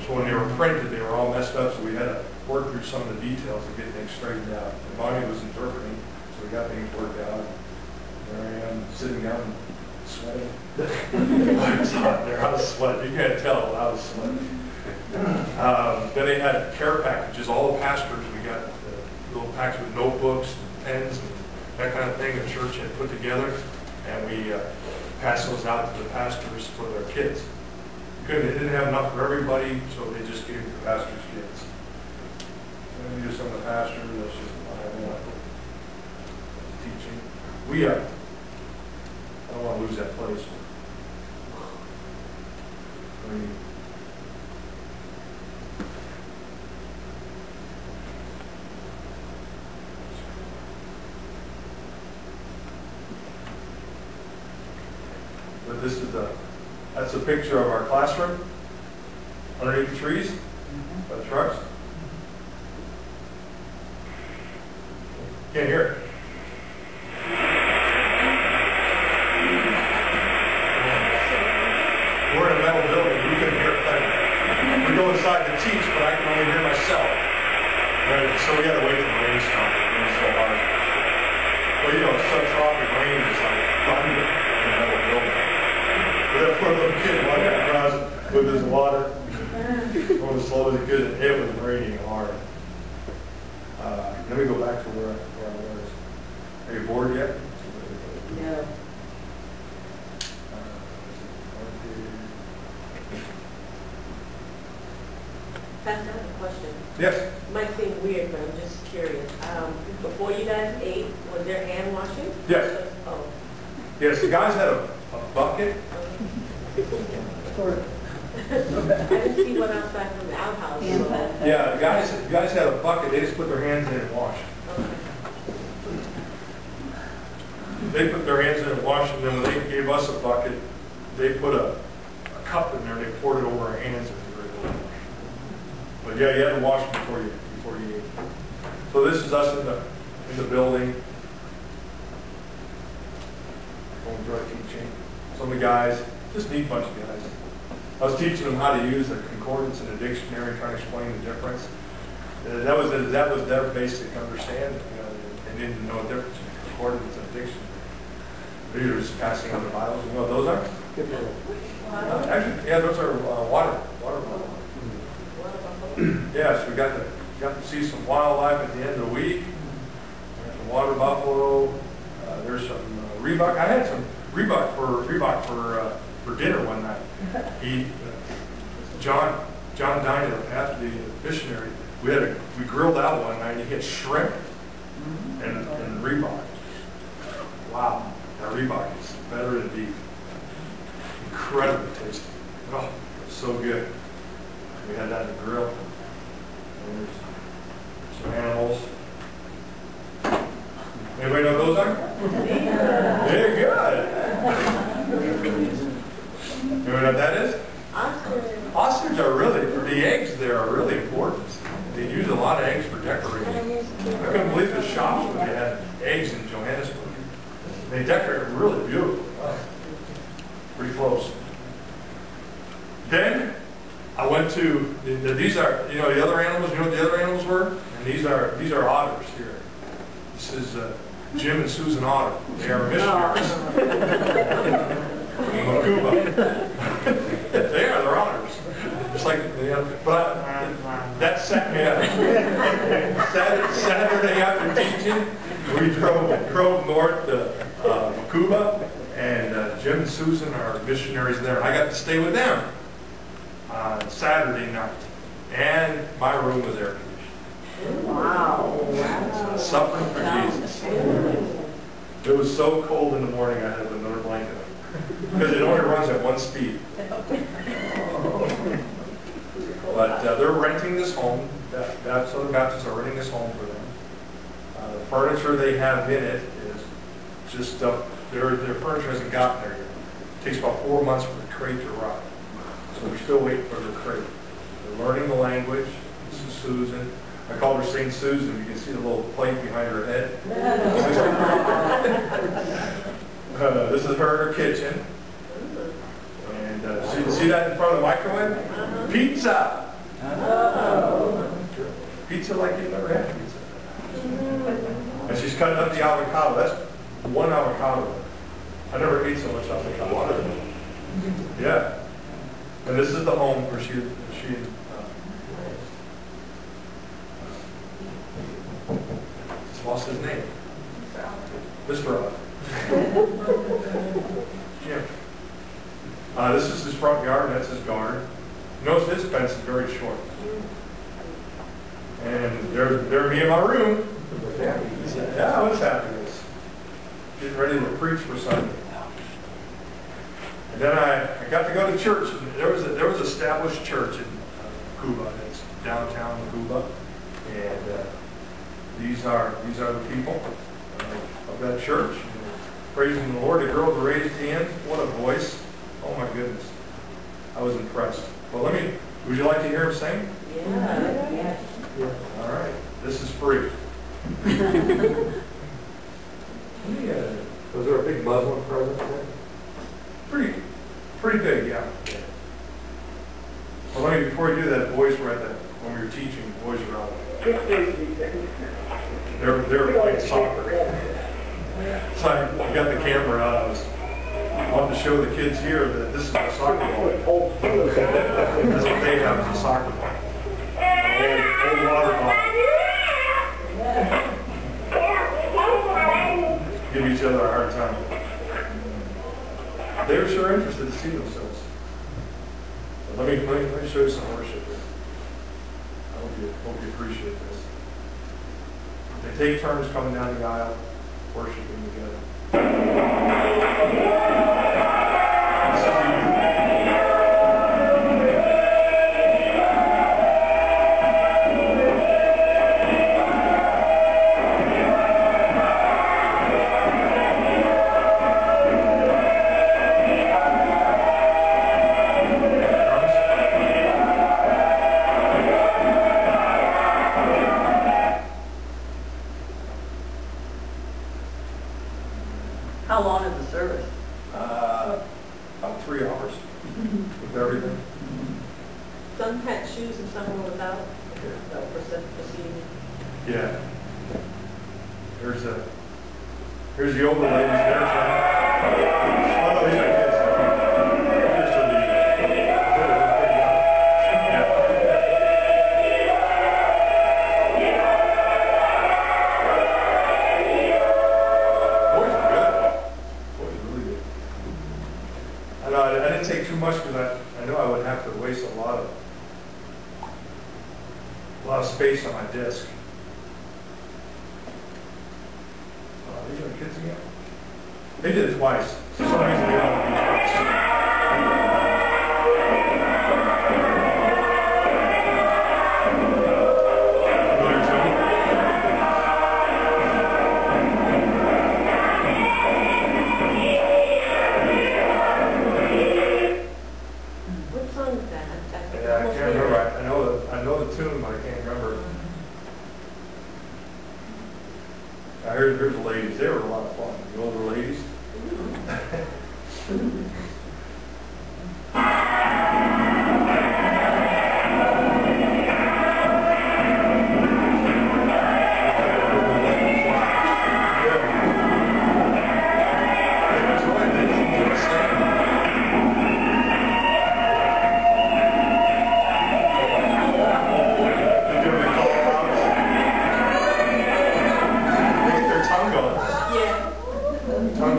So when they were printed, they were all messed up, so we had to work through some of the details to get things straightened out. And Bonnie was interpreting, so we got things worked out. There I am, sitting down and sweating. I was hot there, I was sweating. You can't tell, I was sweating. Then they had care packages, all the pastors, we got little packs with notebooks and pens and that kind of thing the church had put together, and we passed those out to the pastors for their kids. They didn't have enough for everybody, so they just gave it to the pastors' kids. And we just some of the pastors, that's just teaching. I don't want to lose that place. I mean, but this is that's a picture of our classroom underneath the trees by the trucks. Can't hear it. We're in a metal building. We couldn't hear a thing. We go inside to teach, but I can only hear myself. Right? So we had to wait for the rain to stop. It was so hard. Well, you know, subtropic rain is like thunder in a metal building. But that poor little kid walking across with his water, going as slow as he could, and it was raining hard. Let me go back to where I was. Are you bored yet? Yeah. Pastor, I have a question. Yes. It might seem weird, but I'm just curious. Before you guys ate, was there hand washing? Yes. Oh. Yes, the guys had a bucket. I didn't see one outside from the outhouse. So. Yeah, the guys had a bucket. They just put their hands in and washed. Okay. They put their hands in and washed, and then when they gave us a bucket, they put a cup in there. They poured it over our hands. But yeah, you had to wash before you ate. So this is us in the building. Going through our teaching. Some of the guys, just a neat bunch of guys. I was teaching them how to use a concordance and a dictionary, trying to explain the difference. That was their basic understanding. You know, they didn't know the difference between concordance and a dictionary. They were just passing on the Bibles. You know what those are? Actually, yeah, those are water bottles. Yes, we got to see some wildlife at the end of the week. There's some water buffalo. There's some Reebok. I had some Reebok for dinner one night. John dined after the missionary. We grilled out one night. And he had shrimp and Reebok. Wow, that Reebok is better than beef. Incredibly tasty. Oh, so good. We had that in the grill. And there's some animals. Anybody know what those are? Very good. You know what that is? Ostrich are really, for the eggs there are really important. They use a lot of eggs for decorating. I couldn't believe the shops when they had eggs in Johannesburg. They decorate really beautiful. Pretty close. Then I went to, these are, you know, the other animals, you know what the other animals were? And these are otters here. This is Jim and Susan Otter. They are missionaries. Makuba. They're otters. Just like, but that's Saturday after teaching, we drove north to Makuba, and Jim and Susan are missionaries there. I got to stay with them on Saturday night, and my room was air conditioned. Wow. Suffering for Jesus. It was so cold in the morning I had another blanket on. Because it only runs at one speed. But they're renting this home. Southern Baptists are renting this home for them. The furniture they have in it is just, their furniture hasn't gotten there yet. It takes about 4 months for the crate to arrive. So we're still waiting for their crate. They're learning the language. This is Susan. I called her St. Susan. You can see the little plate behind her head. This is her kitchen. And see that in front of the microwave? Pizza! Pizza like you've never had pizza. And she's cutting up the avocado. That's one avocado. I never ate so much avocado. Yeah. And this is the home where she lost his name. Mr. Jim. This is his front yard, that's his garden. Notice this fence is very short. And there me in my room. Yeah, I was happy. Getting ready to preach for Sunday. And then I got to go to church. There was established church in Cuba. It's downtown Cuba. And these are the people of that church. Praising the Lord. The girl with the raised hand. What a voice. Oh my goodness. I was impressed. Well, would you like to hear him sing? Yeah. All right. This is free. Was there a big Muslim presence there? Pretty big, yeah. Well, before you do that, boys were when we were teaching, boys were out. They're playing soccer. So I got the camera out. I wanted to show the kids here that this is a soccer ball. That's what they have is a soccer ball. An old water bottle. Give each other a hard time. They were sure interested to see themselves. But let me show you some worship here. I hope you appreciate this. They take turns coming down the aisle, worshiping together. How long is the service? About 3 hours with everything. Some had shoes and some were without. Okay. So proceeding. Yeah. Here's the older ladies there. Oh, no, these are kids. Here's the Boys are good. Boys are really good. I didn't take too much because I know I would have to waste a lot of space on my desk. These are the kids again. They did it twice. So sometimes they don't do it twice. Familiar tune? Yeah, I can't remember. I know the tune, but I can't remember. I heard the ladies. They were a lot of fun. The older ladies.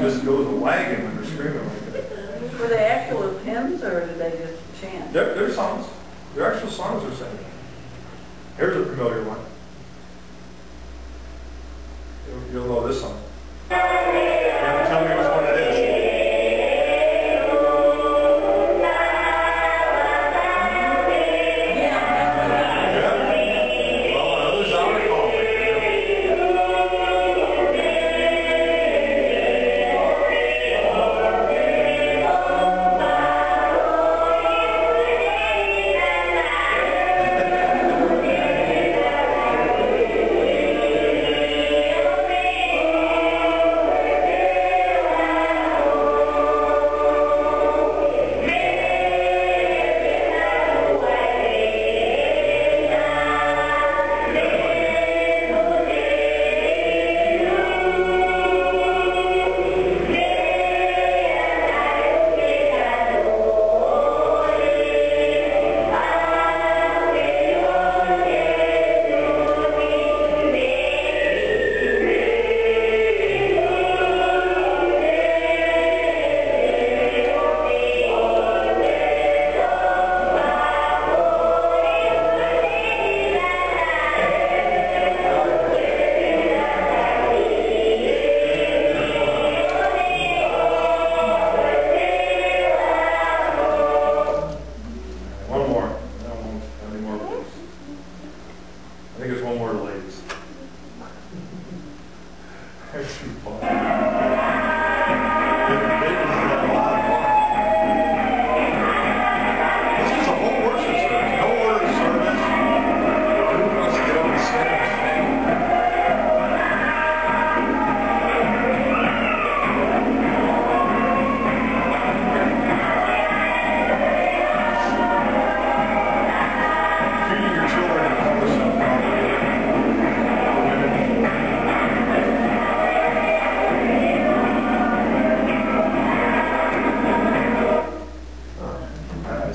Just goes a wagon when they're screaming like that. Were they actual hymns or did they just chant? They're songs. They're actual songs they're singing. Here's a familiar one. You'll know this song. Tell me which one it is.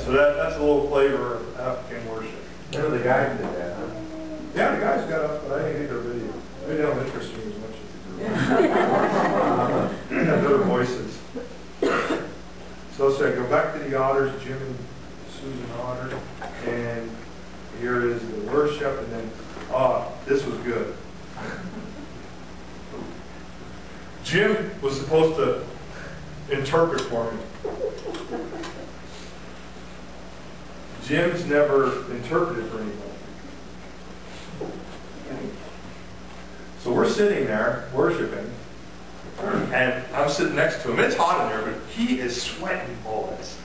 So that's a little flavor of African worship. None of the guys did that, huh? Yeah, the guys got up, but I didn't get their video. They don't interest me as much as they do. Their voices. So I go back to the Otters, Jim and Susan Otter, and here is the worship, and then, this was good. Jim was supposed to interpret for me. Jim's never interpreted for anybody. So we're sitting there worshiping, and I'm sitting next to him. It's hot in there, but he is sweating bullets.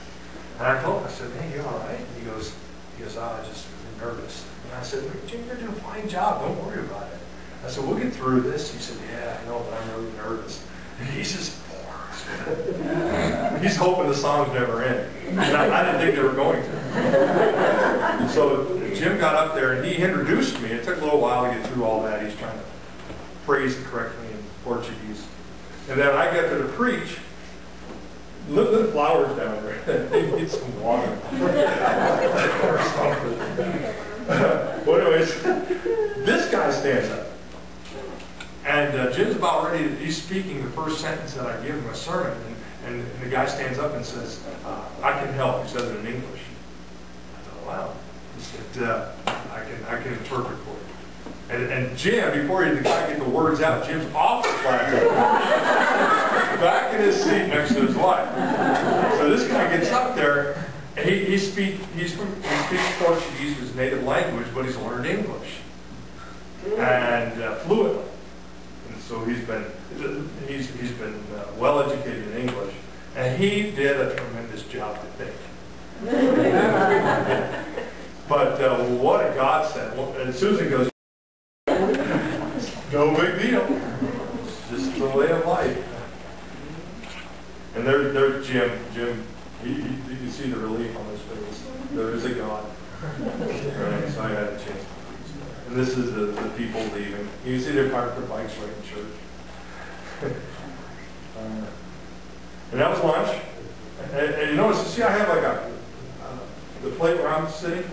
And I told him, I said, "Hey, you all right?" And he goes, "I just nervous." And I said, "Jim, you're doing a fine job. Don't worry about it." I said, "We'll get through this." He said, "Yeah, I know, but I'm really nervous." And he's just he's hoping the songs never end. And I didn't think they were going to. So Jim got up there and he introduced me. It took a little while to get through all that. He's trying to phrase it correctly in Portuguese. And then I got to preach. Look at the flowers down there. Need some water. Or something. Well, anyways, this guy stands up. And Jim's about ready he's speaking the first sentence that I give him a sermon, and the guy stands up and says, "I can help." He says it in English. I thought, wow. He said, I can interpret for you. And Jim, before the guy get the words out, Jim's off the platform, back in his seat next to his wife. So this guy gets up there, and he speaks Portuguese, his native language, but he's learned English, and fluently. So he's been well educated in English, and he did a tremendous job, I think. And Susan goes, no big deal. It's just the way of life. And there's Jim. Jim, you can see the relief on his face. There is a God. Right, so I had a chance to preach. And this is the people leaving. You can see they parked their bikes right in church. And that was lunch. And you notice, see, I have like the plate where I'm sitting.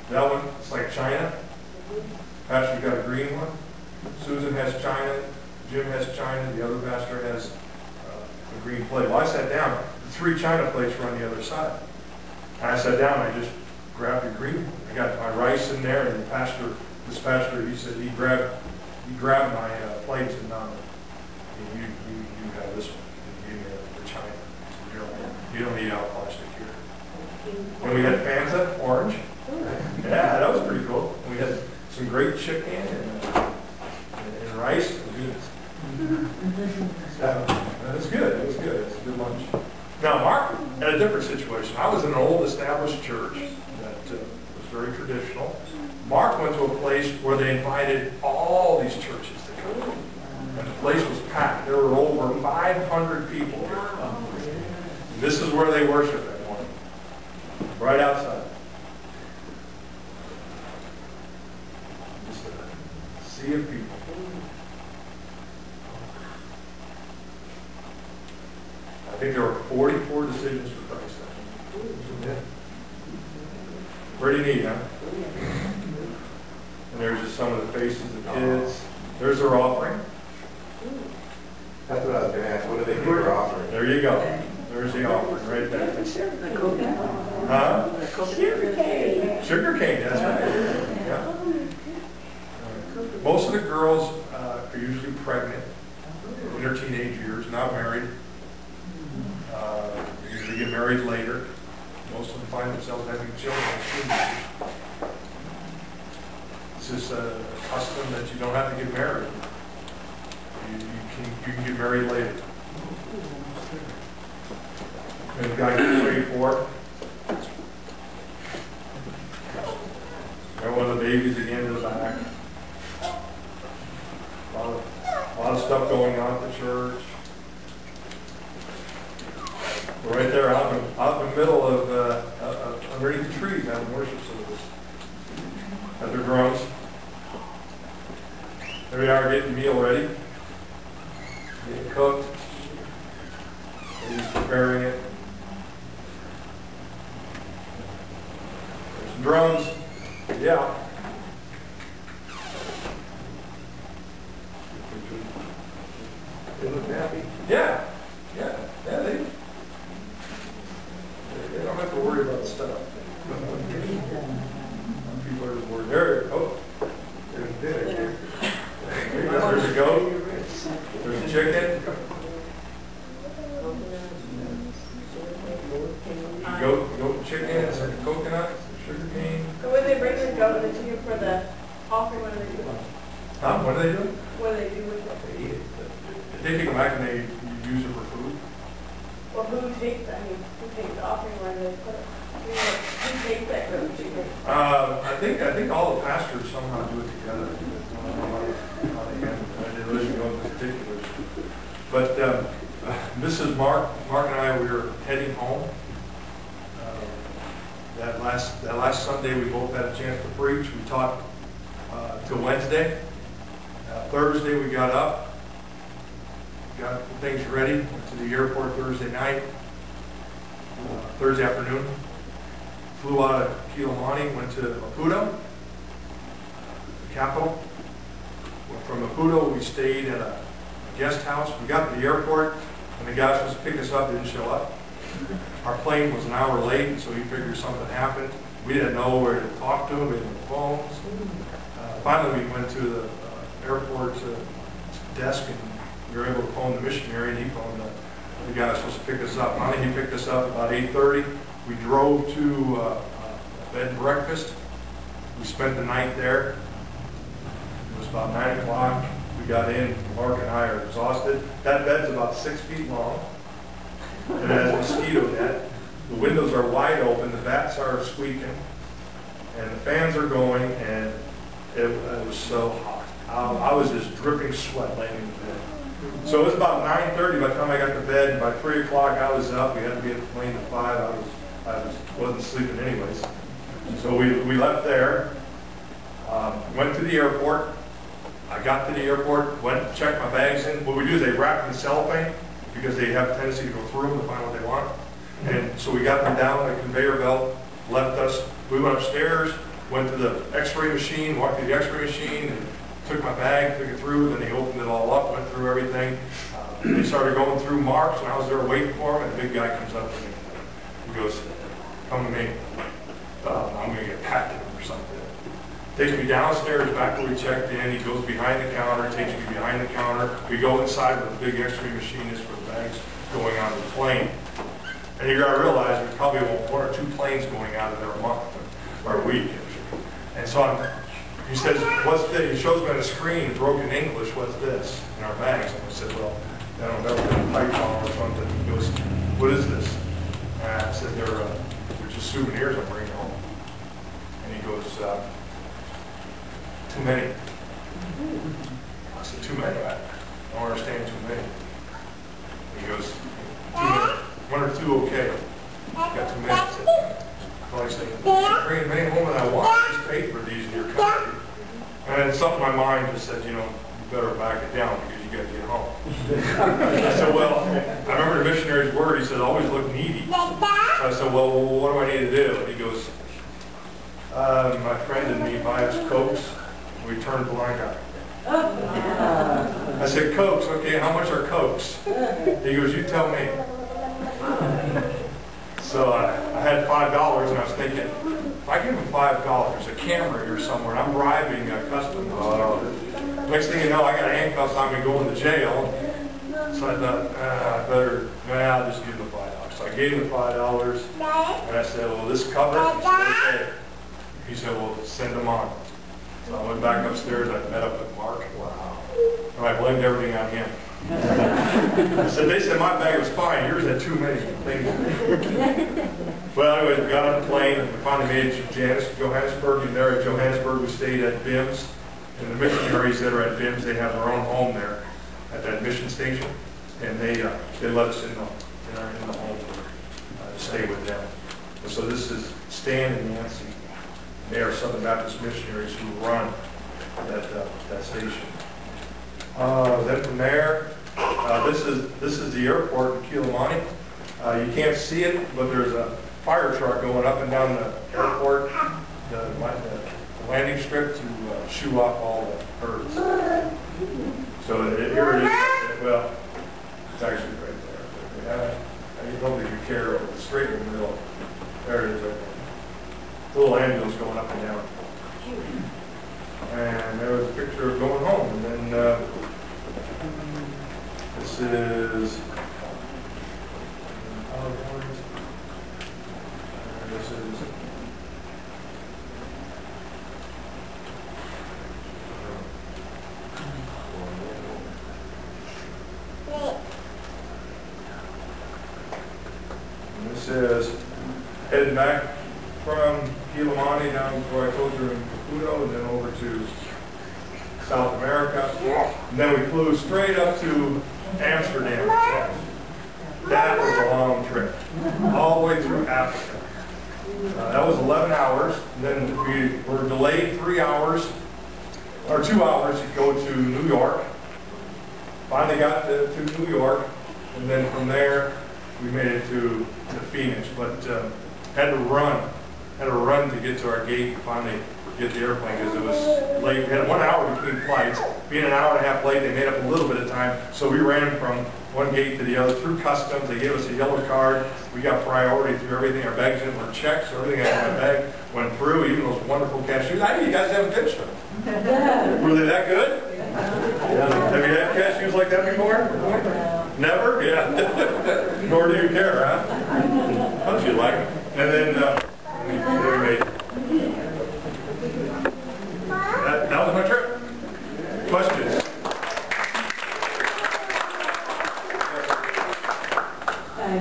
That one, it's like China. Pastor's got a green one. Susan has China. Jim has China. The other pastor has a green plate. Well, I sat down. The 3 China plates were on the other side. And I sat down. I just grabbed the green one. I got my rice in there, and this pastor, he said he grabbed my plates and you have this one. You give me the China. So you don't eat out plastic here. And we had Fanta, orange. Yeah, that was pretty cool. We had some great chicken and rice and beans. It was good. It was good. It was a good lunch. Now, Mark had a different situation. I was in an old established church that was very traditional. Mark went to a place where they invited all these churches to come. And the place was packed. There were over 500 people here. This is where they worship that morning. Right outside. Just a sea of people. I think there were 44 decisions for Christ. Pretty neat, huh? And there's just some of the faces of kids. There's their offering. That's what I was going to ask. What do they do for offering? There you go. There's the offering right there. Huh? Sugar cane. Sugar cane, that's right. Yeah. Most of the girls are usually pregnant in their teenage years, not married. They usually get married later. Most of them find themselves having children in teenagers. It's just a custom that you don't have to get married. You can get married later. And the guy gets prayed for. And one of the babies again in the back. A lot of stuff going on at the church. We're right there out in the middle of underneath the trees having worship service. At their drums. There we are getting the meal ready. Getting cooked. He's preparing it. There's some drums. Yeah. They look happy. Yeah. Yeah. Yeah, they don't have to worry about stuff. People are worried. There. Oh. There's dinner. There's a goat. There's a chicken. Goat and chicken, some coconut, some sugar cane. So when they bring the goat to you for the offering, what do they do? Huh? What do they do? What do they do with it? They eat it. They take it back and they use it for food. Well, who takes the offering when they put it? Who takes that goat chicken? I think all the pastors somehow do it together. I don't know how they handle it. I didn't really go into particulars. But this is Mark. Mark and I, we were heading home. That last Sunday, we both had a chance to preach. We taught till Wednesday. Thursday, we got up, got things ready, went to the airport Thursday night, Thursday afternoon. Flew out of Kilomani, went to Maputo, the capital. From Maputo, we stayed at a guest house. We got to the airport, and the guy was supposed to pick us up, didn't show up. Our plane was an hour late, so he figured something happened. We didn't know where to talk to him, we didn't have phones. Finally, we went to the airport desk, and we were able to phone the missionary, and he phoned the guy supposed to pick us up. Finally, he picked us up about 8:30. We drove to a bed and breakfast. We spent the night there. It was about 9 o'clock. We got in. Mark and I are exhausted. That bed's about 6 feet long. It has mosquito net. The windows are wide open. The bats are squeaking. and the fans are going, and it was so hot. I was just dripping sweat laying in bed. So it was about 9:30 by the time I got to bed, and by 3 o'clock I was up. We had to be at the plane at 5. Wasn't sleeping anyways. So we left there, went to the airport. I got to the airport, went, checked my bags in. What we do is they wrap them in cellophane because they have a tendency to go through them to find what they want. And so we got them down the conveyor belt, left us. We went upstairs, went to the x-ray machine, walked through the x-ray machine, and took my bag, took it through, then they opened it all up, went through everything. They started going through marks, and I was there waiting for them, and the big guy comes up to me. He goes, "Come to me. I'm going to get packed or something." Takes me downstairs back where we checked in. He goes behind the counter, takes me behind the counter. We go inside where the big x-ray machine is for the bags going on the plane. And you got to realize there's probably 1 or 2 planes going out of there a month or a week. And so he says, "What's this?" He shows me on the screen in broken English, "What's this?" in our bags. And I said, "Well, I don't know, a pipe bomb or something." He goes, "What is this?" And I said, they're just souvenirs I'm bringing home." And he goes, "Too many." I said, "Too many? I don't understand too many." He goes, "Too many. 1 or 2 okay. Got too many." I said, "Well," I said, "Bring as many home as I want. I just paid for these in your country." And then something in my mind just said, you better back it down because you got to get home. I said, "Well," I remember the missionary's word, he said, "Always look needy." So I said, "Well, what do I need to do?" And he goes, "My friend and me buy us Cokes. We turn blind eye." I said, "Cokes, okay, how much are Cokes?" He goes, "You tell me." So I had $5, and I was thinking, if I give him $5, a camera here somewhere, and I'm bribing customs. Next thing you know, I got handcuffs on me going to jail. So I thought, I'll just give him the $5. So I gave him the $5, and I said, "Well, this cover?" He said, "Okay." He said, "Well, send them on." So I went back upstairs, I met up with Mark. Wow. And I blamed everything on him. I said, "They said my bag was fine, yours had too many things." Well, anyway, we got on the plane, and we finally made it to Johannesburg. And there at Johannesburg, we stayed at BIMS. And the missionaries that are at BIMS, they have their own home there at that mission station. And they let us in the home to stay with them. And so this is Stan and Nancy. They are Southern Baptist missionaries who run that station. Then from there, this is the airport in Kilimani. You can't see it, but there's a fire truck going up and down the airport, the landing strip to shoo off all the birds. So here it is. Well, it's actually right there. I don't think you care over the straight in the middle. There it is. Right there. Little ambulance going up and down. And there was a picture of going home. And then this is PowerPoint. And this is heading back from Kilimani down to where I told you in Caputo, and then over to South America. And then we flew straight up to Amsterdam. That was a long trip, all the way through Africa. That was 11 hours. And then we were delayed 3 hours, or 2 hours to go to New York. Finally got to New York, and then from there we made it to Phoenix, but had to run to get to our gate and finally get the airplane because it was late. We had 1 hour between flights. Being an hour and a half late, they made up a little bit of time, so we ran from one gate to the other through customs. They gave us a yellow card. We got priority through everything. Our bags in were checked, so everything out of my bag went through, even those wonderful cashews. I know you guys haven't pitched them. Were they that good? Have you had cashews like that before? Never? Yeah. Nor do you care, huh? How do you like them? And then we made it. That was my trip. Questions?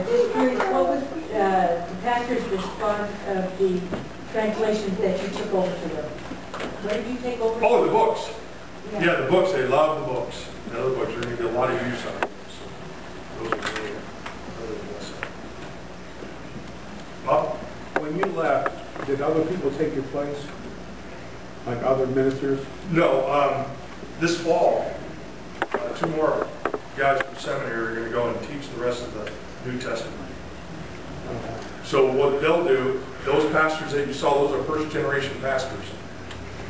Just curious, what was the pastor's response of the translations that you took over to them? Where did you take over? Oh, the books. Yeah, the books, they love the books. The other books, you're going to get a lot of use out of them. So those are really blessed. Bob? When you left, did other people take your place? Like other ministers? No, this fall, 2 more guys from seminary are going to go and teach the rest of the New Testament. So what they'll do, those pastors that you saw, those are first generation pastors.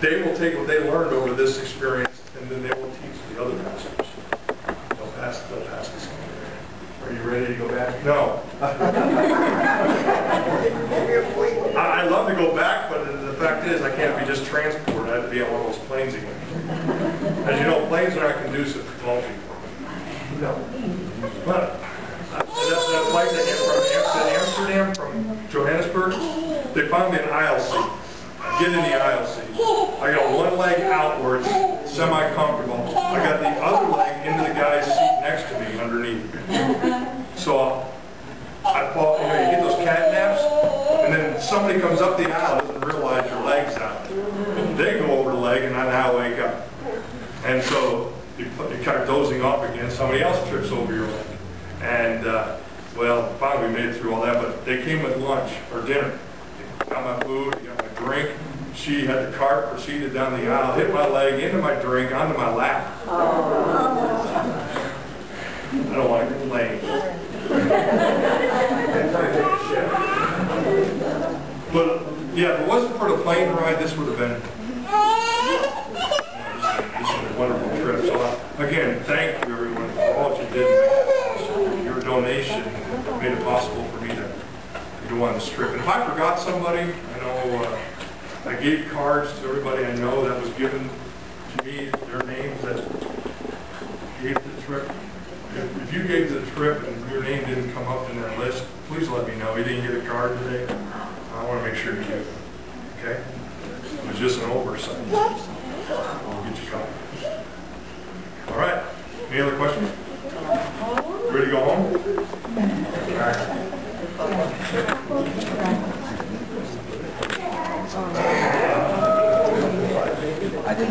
They will take what they learned over this experience and then they will teach the other pastors. They'll pass this on. Are you ready to go back? No. I love to go back, but the fact is I can't be just transported. I have to be on one of those planes again. As you know, planes are not conducive to tall people. No. But that flight to Amsterdam from Johannesburg, they found me an aisle seat. I get in the aisle seat. I got one leg outwards, semi-comfortable. I got the other leg into the guy's seat next to me underneath. So I fall, you get those cat naps, and then somebody comes up the aisle and doesn't realize your leg's out. They go over the leg, and I now wake up. And so you kind of dozing off again, somebody else trips over your leg. And, well, finally we made it through all that, but they came with lunch or dinner. They got my food, they got my drink. She had the cart, proceeded down the aisle, hit my leg, into my drink, onto my lap. I don't want to complain. But, yeah, if it wasn't for the plane ride, this would have been just a wonderful trip. So, again, thank you, everyone, for all that you did. Your donation made it possible for me to go on this trip. And if I forgot somebody, I know I gave cards to everybody I know that was given to me, their names that gave the trip. If you gave the trip and your name didn't come up in that list, please let me know. You didn't get a card today. I want to make sure you do. Okay? It was just an oversight. We'll get you covered. All right. Any other questions? Ready to go home? All right. I think